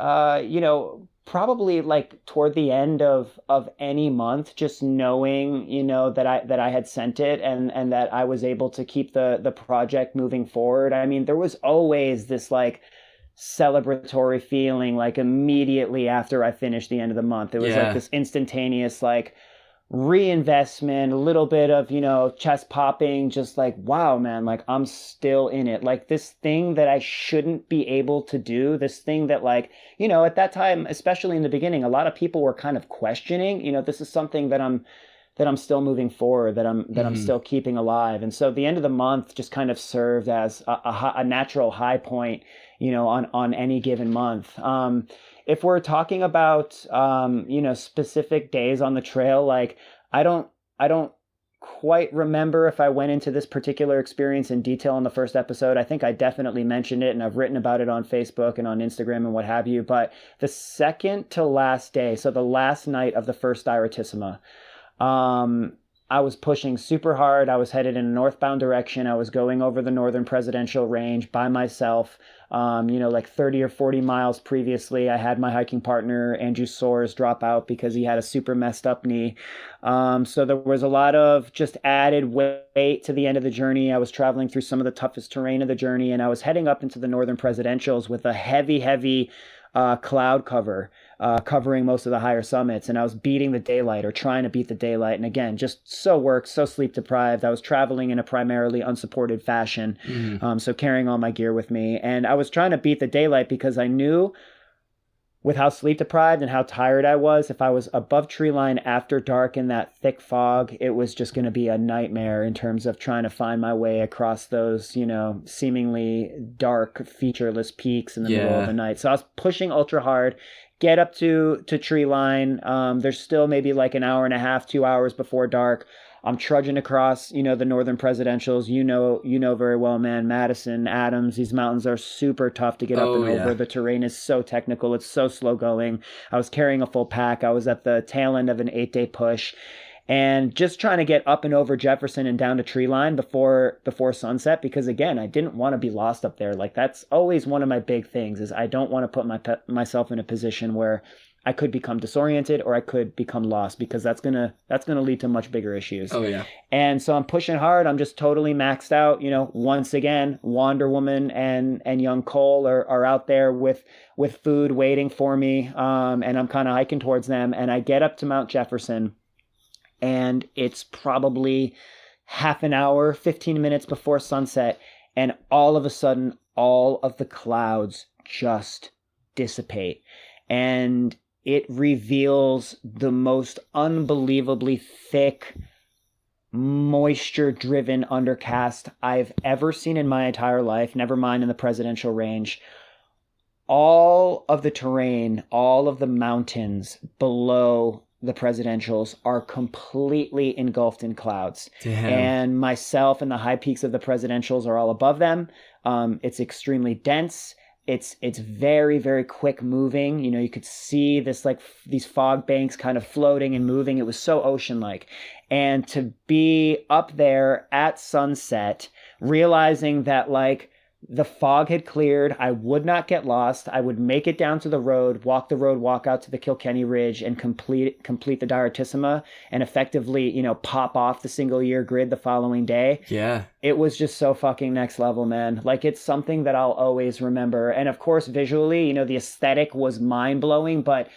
probably like toward the end of any month, just knowing, that I had sent it and that I was able to keep the project moving forward. I mean, there was always this like celebratory feeling like immediately after I finished the end of the month. It was like this instantaneous like reinvestment, a little bit of, chest popping, just like, wow, man, like I'm still in it. Like this thing that I shouldn't be able to do, this thing that like, at that time, especially in the beginning, a lot of people were kind of questioning, this is something that I'm still moving forward, that I'm still keeping alive. And so the end of the month just kind of served as a natural high point, on any given month. If we're talking about, specific days on the trail, like I don't quite remember if I went into this particular experience in detail in the first episode. I think I definitely mentioned it, and I've written about it on Facebook and on Instagram and what have you. But the second to last day, so the last night of the first Diaritissima, I was pushing super hard. I was headed in a northbound direction. I was going over the northern presidential range by myself. Like 30 or 40 miles previously, I had my hiking partner, Andrew Soares, drop out because he had a super messed up knee. So there was a lot of just added weight to the end of the journey. I was traveling through some of the toughest terrain of the journey, and I was heading up into the northern presidentials with a heavy cloud cover covering most of the higher summits, and I was beating the daylight or trying to beat the daylight. And again, just so worked, so sleep deprived. I was traveling in a primarily unsupported fashion, so carrying all my gear with me, and I was trying to beat the daylight because I knew with how sleep deprived and how tired I was, if I was above tree line after dark in that thick fog, it was just going to be a nightmare in terms of trying to find my way across those, seemingly dark, featureless peaks in the middle of the night. So I was pushing ultra hard, get up to tree line. There's still maybe like an hour and a half, 2 hours before dark. I'm trudging across, the northern presidentials. You know very well, man. Madison, Adams, these mountains are super tough to get up and over. The terrain is so technical. It's so slow going. I was carrying a full pack. I was at the tail end of an 8-day push, and just trying to get up and over Jefferson and down to tree line before sunset, because again, I didn't want to be lost up there. Like that's always one of my big things, is I don't want to put myself in a position where I could become disoriented or I could become lost, because that's gonna lead to much bigger issues. Oh yeah. And so I'm pushing hard. I'm just totally maxed out. Once again, Wander Woman and young Cole are out there with food waiting for me. And I'm kind of hiking towards them, and I get up to Mount Jefferson, and it's probably half an hour, 15 minutes before sunset, and all of a sudden, all of the clouds just dissipate, and it reveals the most unbelievably thick, moisture-driven undercast I've ever seen in my entire life, never mind in the presidential range. All of the terrain, all of the mountains below the presidentials are completely engulfed in clouds. Damn. And myself and the high peaks of the presidentials are all above them. It's extremely dense. It's very, very quick moving. You could see this like these fog banks kind of floating and moving. It was so ocean-like. And to be up there at sunset, realizing that like the fog had cleared, I would not get lost. I would make it down to the road, walk out to the Kilkenny Ridge, and complete the Diaritissima, and effectively, pop off the single year grid the following day. Yeah. It was just so fucking next level, man. Like, it's something that I'll always remember. And of course, visually, the aesthetic was mind blowing, but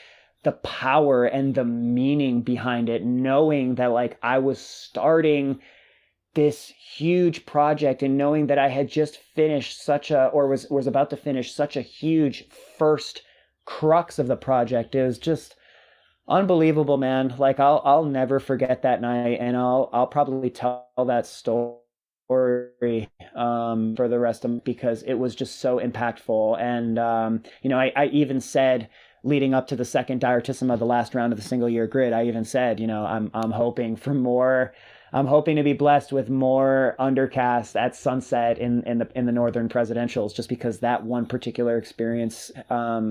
the power and the meaning behind it, knowing that like I was starting this huge project, and knowing that I had just finished was about to finish such a huge first crux of the project, is just unbelievable, man. Like I'll never forget that night, and I'll probably tell that story for the rest of them, because it was just so impactful. And I even said leading up to the second diartissima, the last round of the single year grid, I even said, I'm hoping for more. I'm hoping to be blessed with more undercast at sunset in the northern presidentials, just because that one particular experience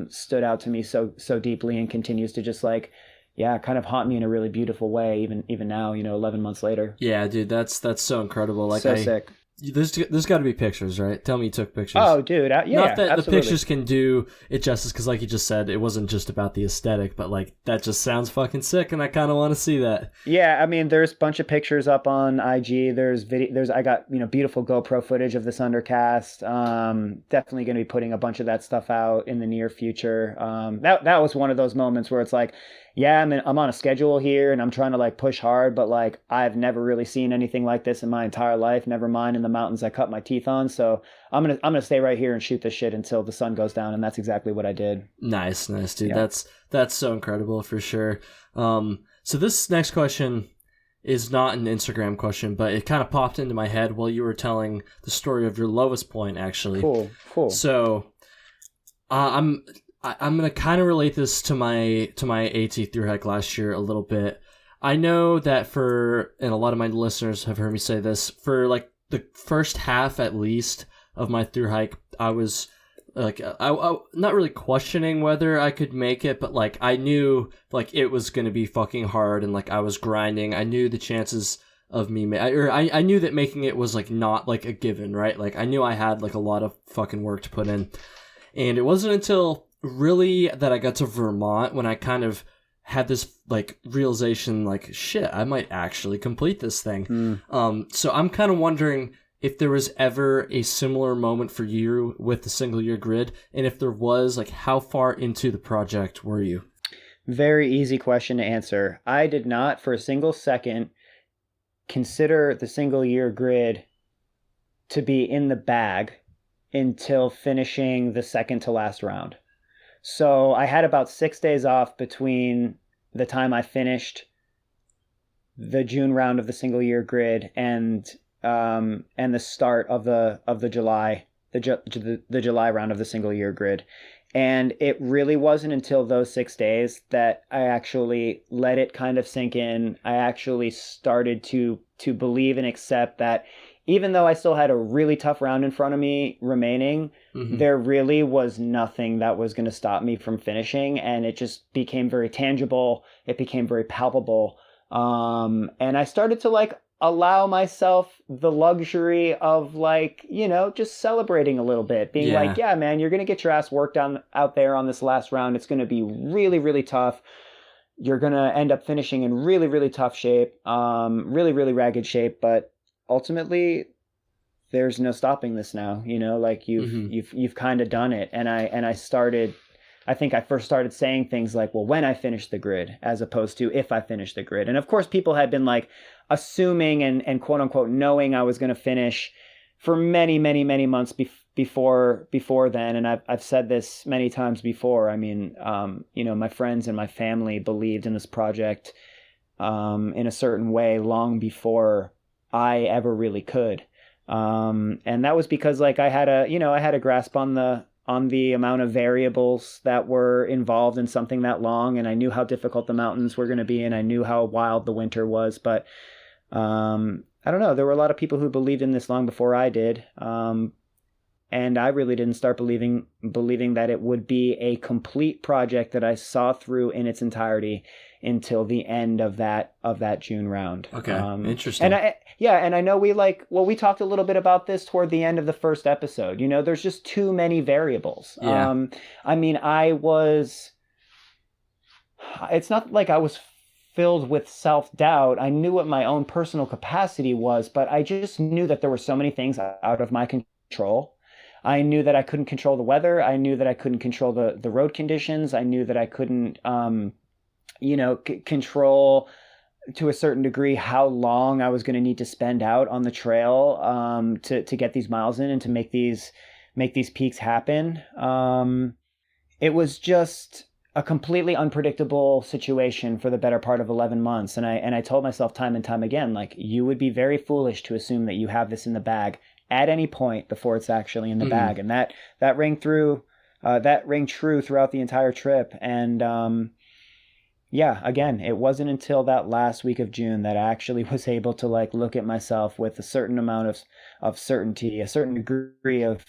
stood out to me so deeply and continues to just kind of haunt me in a really beautiful way, even now, 11 months later. Yeah, dude, that's so incredible. Like, so sick. There's got to be pictures, right? Tell me you took pictures. Oh, dude, yeah, Not that absolutely. the pictures can do it justice, because like you just said, it wasn't just about the aesthetic, but like that just sounds fucking sick, and I kind of want to see that. Yeah, I mean, there's a bunch of pictures up on IG. I got beautiful GoPro footage of this undercast. Definitely going to be putting a bunch of that stuff out in the near future. That was one of those moments where it's like, yeah, I'm on a schedule here and I'm trying to like push hard, but like I've never really seen anything like this in my entire life. Never mind in the mountains I cut my teeth on. So I'm gonna stay right here and shoot this shit until the sun goes down, and that's exactly what I did. Nice, dude. Yeah. That's so incredible for sure. So this next question is not an Instagram question, but it kind of popped into my head while you were telling the story of your lowest point, actually. Cool. So I'm gonna kind of relate this to my AT through hike last year a little bit. I know that and a lot of my listeners have heard me say this, for like the first half at least of my through hike, I was like, I not really questioning whether I could make it, but like I knew like it was gonna be fucking hard, and like I was grinding. I knew the chances of me, I knew that making it was like not like a given, right? Like I knew I had like a lot of fucking work to put in, and it wasn't until really that I got to Vermont when I kind of had this like realization, like shit, I might actually complete this thing. So I'm kind of wondering if there was ever a similar moment for you with the single year grid, and if there was, like how far into the project were you? Very easy question to answer. I did not for a single second consider the single year grid to be in the bag until finishing the second to last round. So I had about 6 days off between the time I finished the June round of the single year grid and the start of the July round of the single year grid. And it really wasn't until those 6 days that I actually let it kind of sink in. I actually started to believe and accept that even though I still had a really tough round in front of me remaining, there really was nothing that was going to stop me from finishing. And it just became very tangible. It became very palpable. And I started to like allow myself the luxury of like, just celebrating a little bit, being like, yeah, man, you're going to get your ass worked out there on this last round. It's going to be really, really tough. You're going to end up finishing in really, really tough shape, really, really ragged shape. But ultimately, there's no stopping this now. Like you've kind of done it. And I think I first started saying things like, well, when I finish the grid, as opposed to if I finish the grid. And of course, people had been like assuming and quote unquote knowing I was going to finish for many, many, many months before then. And I've said this many times before. I mean, my friends and my family believed in this project in a certain way long before I ever really could. And that was because like I had a grasp on the amount of variables that were involved in something that long, and I knew how difficult the mountains were going to be, and I knew how wild the winter was. But I don't know, there were a lot of people who believed in this long before I did. And I really didn't start believing that it would be a complete project that I saw through in its entirety until the end of that June round. Okay, interesting. And I know we talked a little bit about this toward the end of the first episode. There's just too many variables. Yeah. I mean, it's not like I was filled with self-doubt. I knew what my own personal capacity was, but I just knew that there were so many things out of my control. I knew that I couldn't control the weather. I knew that I couldn't control the road conditions. I knew that I couldn't, control to a certain degree how long I was going to need to spend out on the trail to get these miles in and to make these peaks happen. It was just a completely unpredictable situation for the better part of 11 months. And I told myself time and time again, like, you would be very foolish to assume that you have this in the bag at any point before it's actually in the bag. And that rang through that rang true throughout the entire trip. And yeah, again, it wasn't until that last week of June that I actually was able to like look at myself with a certain amount of certainty, a certain degree of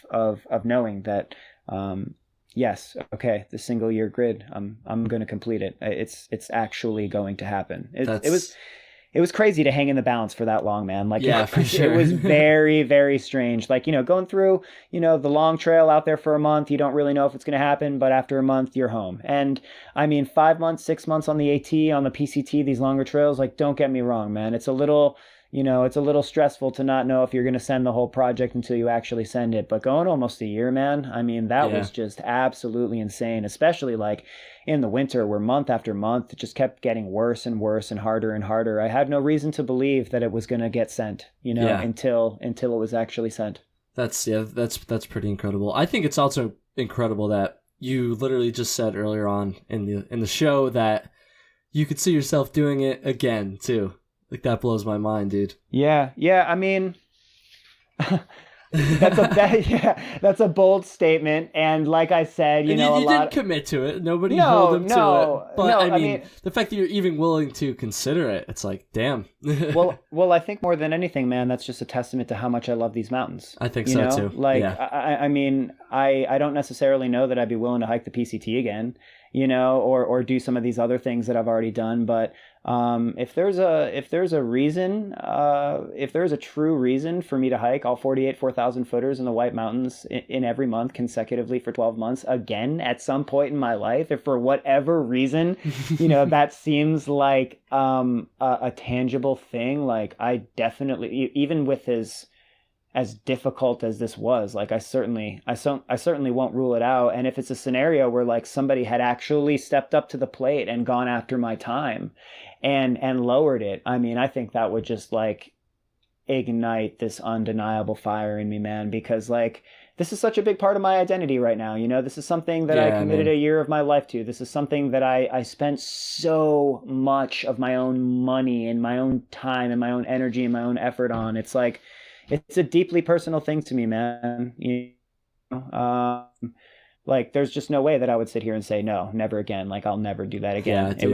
knowing that, yes, okay, the single year grid, I'm going to complete it. It's actually going to happen. It was crazy to hang in the balance for that long, man. Like, yeah, for sure. It was very, very strange. Like, going through, the long trail out there for a month, you don't really know if it's going to happen, but after a month, you're home. And I mean, 5 months, 6 months on the AT, on the PCT, these longer trails, like, don't get me wrong, man. It's a little, it's a little stressful to not know if you're going to send the whole project until you actually send it. But going almost a year, man, I mean, that was just absolutely insane, especially like in the winter where month after month it just kept getting worse and worse and harder. I had no reason to believe that it was going to get sent, until it was actually sent. That's pretty incredible. I think it's also incredible that you literally just said earlier on in the show that you could see yourself doing it again too. Like, that blows my mind, dude. Yeah. I mean, that's a bold statement. And like I said, you didn't commit to it. Nobody held him to it. But I mean, the fact that you're even willing to consider it, it's like, damn. well, I think more than anything, man, that's just a testament to how much I love these mountains. I think so too. Like, yeah. I mean, I don't necessarily know that I'd be willing to hike the PCT again, or do some of these other things that I've already done. But if there's a reason, if there's a true reason for me to hike all 48 4,000 footers in the White Mountains in every month consecutively for 12 months again at some point in my life, if for whatever reason, that seems like a tangible thing, like I definitely, even with as difficult as this was, like I certainly won't rule it out. And if it's a scenario where like somebody had actually stepped up to the plate and gone after my time and lowered it, I mean, I think that would just like ignite this undeniable fire in me, man, because like this is such a big part of my identity right now. This is something that I committed a year of my life to. This is something that I spent so much of my own money and my own time and my own energy and my own effort on. It's like, it's a deeply personal thing to me, man. Like there's just no way that I would sit here and say, no, never again. Like I'll never do that again. Yeah, it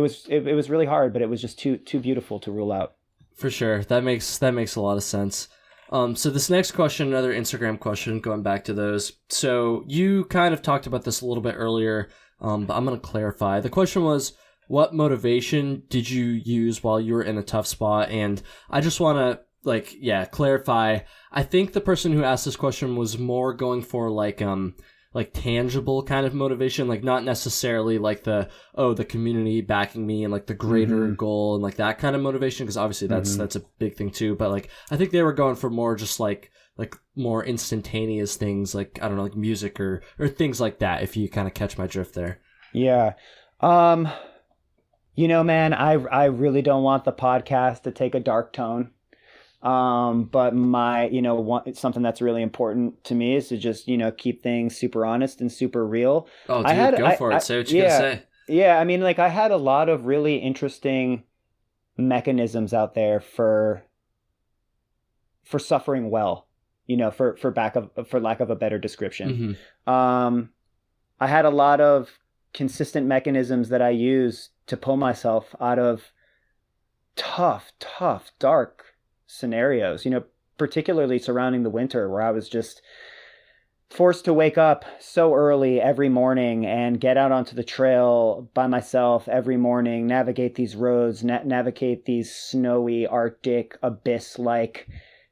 was really hard, but it was just too beautiful to rule out. For sure. That makes a lot of sense. So this next question, another Instagram question, going back to those. So you kind of talked about this a little bit earlier, but I'm going to clarify. The question was, what motivation did you use while you were in a tough spot? And I just want to clarify. I think the person who asked this question was more going for like tangible kind of motivation, like not necessarily like the community backing me and like the greater goal and like that kind of motivation, because obviously that's a big thing too. But like I think they were going for more just like more instantaneous things, like I don't know, like music or things like that, if you kind of catch my drift there. Yeah. Man, I really don't want the podcast to take a dark tone. But it's something that's really important to me is to just, keep things super honest and super real. Oh, dude, go for it. Say what you gotta say. Yeah. I mean, like I had a lot of really interesting mechanisms out there for suffering well, for lack of a better description. I had a lot of consistent mechanisms that I use to pull myself out of tough, dark scenarios, particularly surrounding the winter, where I was just forced to wake up so early every morning and get out onto the trail by myself every morning, navigate these roads, navigate these snowy Arctic abyss-like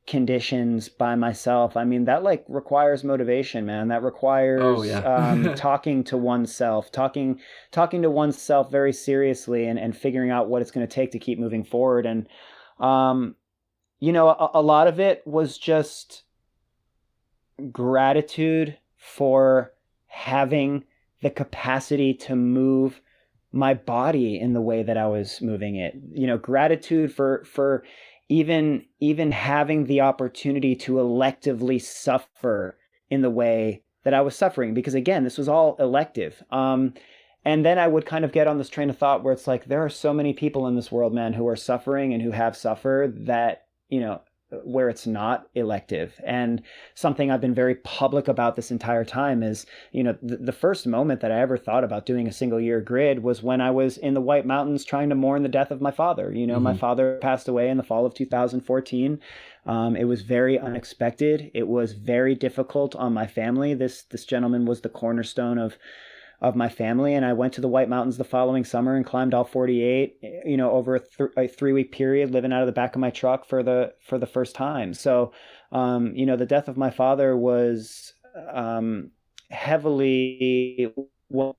conditions by myself. I mean, that like requires motivation, man. That requires talking to oneself very seriously and figuring out what it's going to take to keep moving forward. And a lot of it was just gratitude for having the capacity to move my body in the way that I was moving it. Gratitude for even having the opportunity to electively suffer in the way that I was suffering, because again, this was all elective. And then I would kind of get on this train of thought where it's like, there are so many people in this world, man, who are suffering and who have suffered that, where it's not elective. And something I've been very public about this entire time is, the first moment that I ever thought about doing a single year grid was when I was in the White Mountains trying to mourn the death of my father. My father passed away in the fall of 2014. It was very unexpected. It was very difficult on my family. This gentleman was the cornerstone of my family, and I went to the White Mountains the following summer and climbed all 48, over a 3-week period, living out of the back of my truck for the first time. So, the death of my father was heavily woven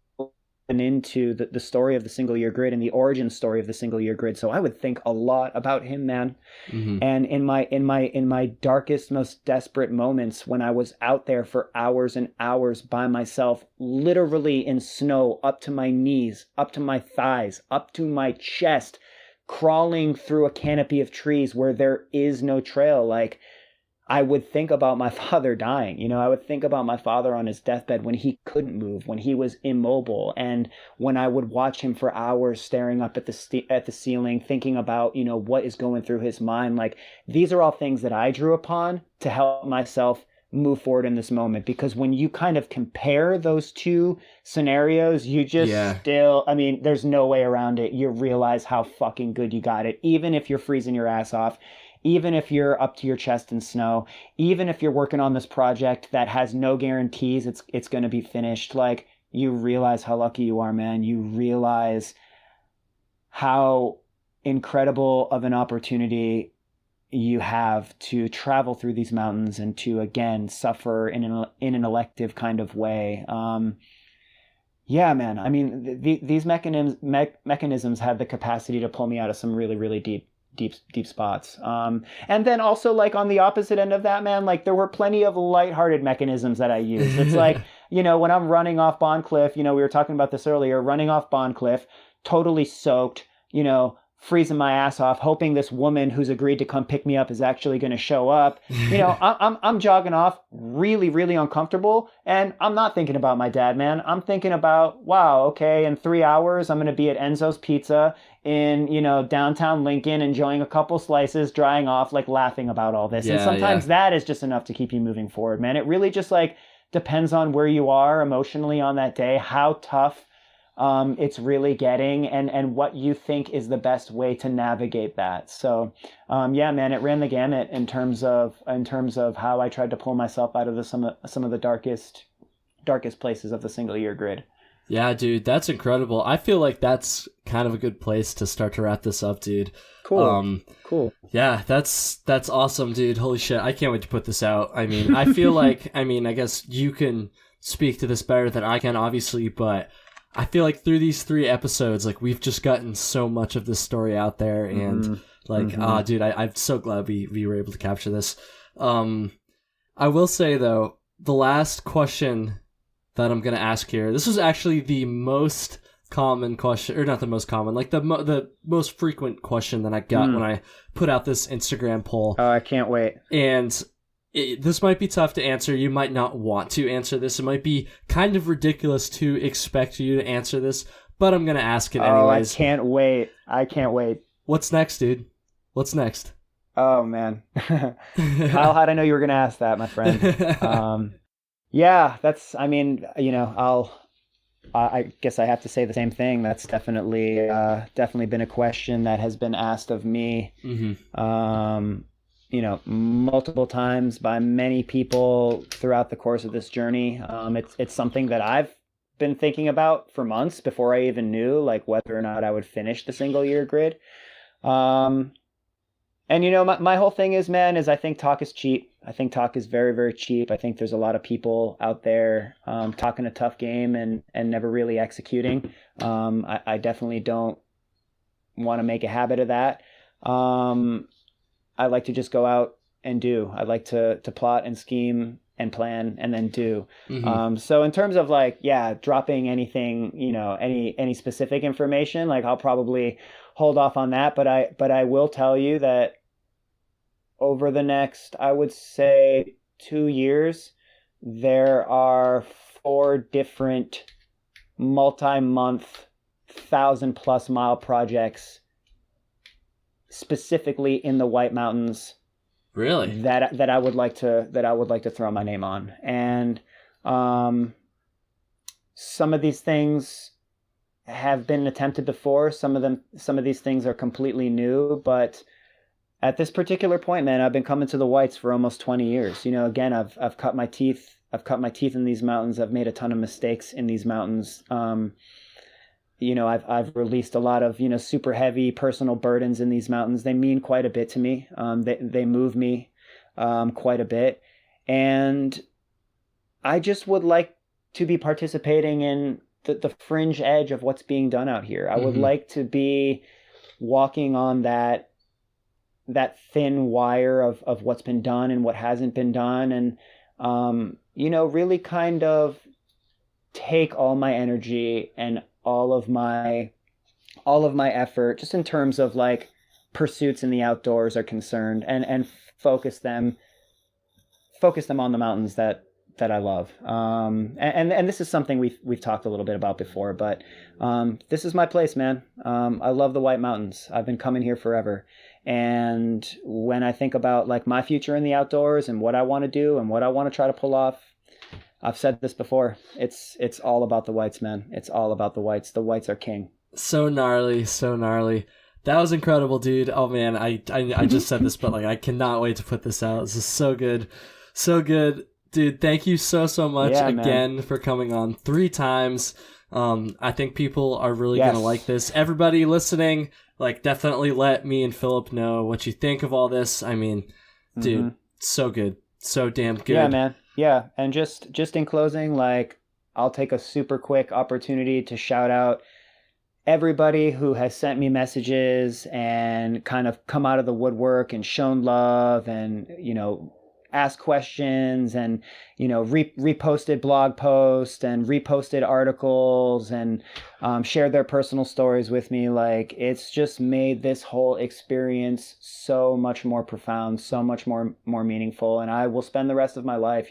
into the story of the single year grid and the origin story of the single year grid. So I would think a lot about him, man. And in my darkest, most desperate moments, when I was out there for hours and hours by myself, literally in snow up to my knees, up to my thighs, up to my chest, crawling through a canopy of trees where there is no trail, like, I would think about my father dying. I would think about my father on his deathbed when he couldn't move, when he was immobile, and when I would watch him for hours staring up at the ceiling, thinking about, what is going through his mind. Like, these are all things that I drew upon to help myself move forward in this moment, because when you kind of compare those two scenarios, you just there's no way around it. You realize how fucking good you got it, even if you're freezing your ass off. Even if you're up to your chest in snow, even if you're working on this project that has no guarantees it's going to be finished, like, you realize how lucky you are, man. You realize how incredible of an opportunity you have to travel through these mountains and to, again, suffer in an elective kind of way. Yeah, man. I mean, these mechanisms have the capacity to pull me out of some really, really deep spots. And then also, like, on the opposite end of that, man, like, there were plenty of lighthearted mechanisms that I used. It's like, when I'm running off Bond Cliff, we were talking about this earlier, running off Bond Cliff, totally soaked, freezing my ass off, hoping this woman who's agreed to come pick me up is actually going to show up. I'm jogging off really, really uncomfortable. And I'm not thinking about my dad, man. I'm thinking about, wow, okay, in 3 hours, I'm going to be at Enzo's Pizza in, downtown Lincoln, enjoying a couple slices, drying off, like, laughing about all this. And sometimes that is just enough to keep you moving forward, man. It really just, like, depends on where you are emotionally on that day, how tough it's really getting, and what you think is the best way to navigate that. So, man, it ran the gamut in terms of how I tried to pull myself out of some of the darkest places of the single year grid. Yeah, dude, that's incredible. I feel like that's kind of a good place to start to wrap this up, dude. Cool. Cool. Yeah, that's awesome, dude. Holy shit, I can't wait to put this out. I mean, I feel like, I guess you can speak to this better than I can, obviously, but I feel like through these 3 episodes, like, we've just gotten so much of this story out there, and dude, I'm so glad we were able to capture this. I will say, though, the last question that I'm going to ask here, this was actually the most common question, or not the most common, like the most frequent question that I got when I put out this Instagram poll. Oh, I can't wait. And this might be tough to answer. You might not want to answer this. It might be kind of ridiculous to expect you to answer this, but I'm going to ask it anyways. I can't wait. What's next, dude? What's next? Oh, man. Kyle, how'd I know you were going to ask that, my friend? Yeah, that's, I guess I have to say the same thing. That's definitely been a question that has been asked of me, multiple times by many people throughout the course of this journey. It's something that I've been thinking about for months before I even knew, like, whether or not I would finish the single year grid. My whole thing is, man, I think talk is cheap. I think talk is very, very cheap. I think there's a lot of people out there talking a tough game and never really executing. I definitely don't want to make a habit of that. I like to just go out and do. I like to plot and scheme and plan and then do. So in terms of, like, dropping anything, any specific information, like, I'll probably hold off on that. But I will tell you that over the next, I would say, 2 years, there are 4 different multi-month 1,000+ mile projects specifically in the White Mountains Really? that I would like to throw my name on. And some of these things have been attempted before. Some of these things are completely new, but at this particular point, man, I've been coming to the whites for almost 20 years. Again, I've cut my teeth. I've cut my teeth in these mountains. I've made a ton of mistakes in these mountains. I've released a lot of, super heavy personal burdens in these mountains. They mean quite a bit to me. They move me quite a bit. And I just would like to be participating in the fringe edge of what's being done out here. I would like to be walking on that thin wire of what's been done and what hasn't been done. And, really kind of take all my energy and all of my effort, just in terms of like pursuits in the outdoors are concerned, and focus them on the mountains that I love. And this is something we've talked a little bit about before, but this is my place, man. I love the White Mountains. I've been coming here forever. And when I think about like my future in the outdoors and what I want to do and what I want to try to pull off, I've said this before. It's all about the whites, man. It's all about the whites. The whites are king. So gnarly. That was incredible, dude. Oh man, I just said this, but like I cannot wait to put this out. This is so good. Dude, thank you so much again for coming on 3 times. I think people are really going to like this. Everybody listening, like definitely let me and Philip know what you think of all this. I mean, dude, so good. So damn good. Yeah, man. Yeah. And just in closing, like I'll take a super quick opportunity to shout out everybody who has sent me messages and kind of come out of the woodwork and shown love and, asked questions and, reposted blog posts and reposted articles and shared their personal stories with me. Like, it's just made this whole experience so much more profound, so much more meaningful. And I will spend the rest of my life,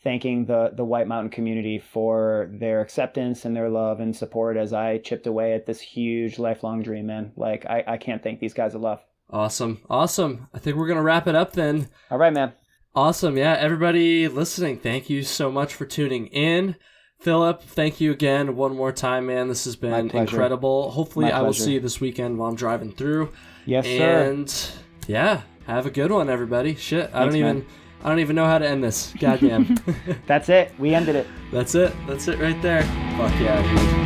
thanking the White Mountain community for their acceptance and their love and support as I chipped away at this huge lifelong dream, man. Like, I can't thank these guys enough. Awesome. I think we're going to wrap it up then. All right, man. Awesome. Yeah, everybody listening, thank you so much for tuning in. Philip, thank you again one more time, man. This has been incredible. Hopefully I will see you this weekend while I'm driving through. Yes, sir. And yeah, have a good one, everybody. Shit, I don't even know how to end this. Goddamn. That's it. We ended it. That's it right there. Fuck yeah, dude.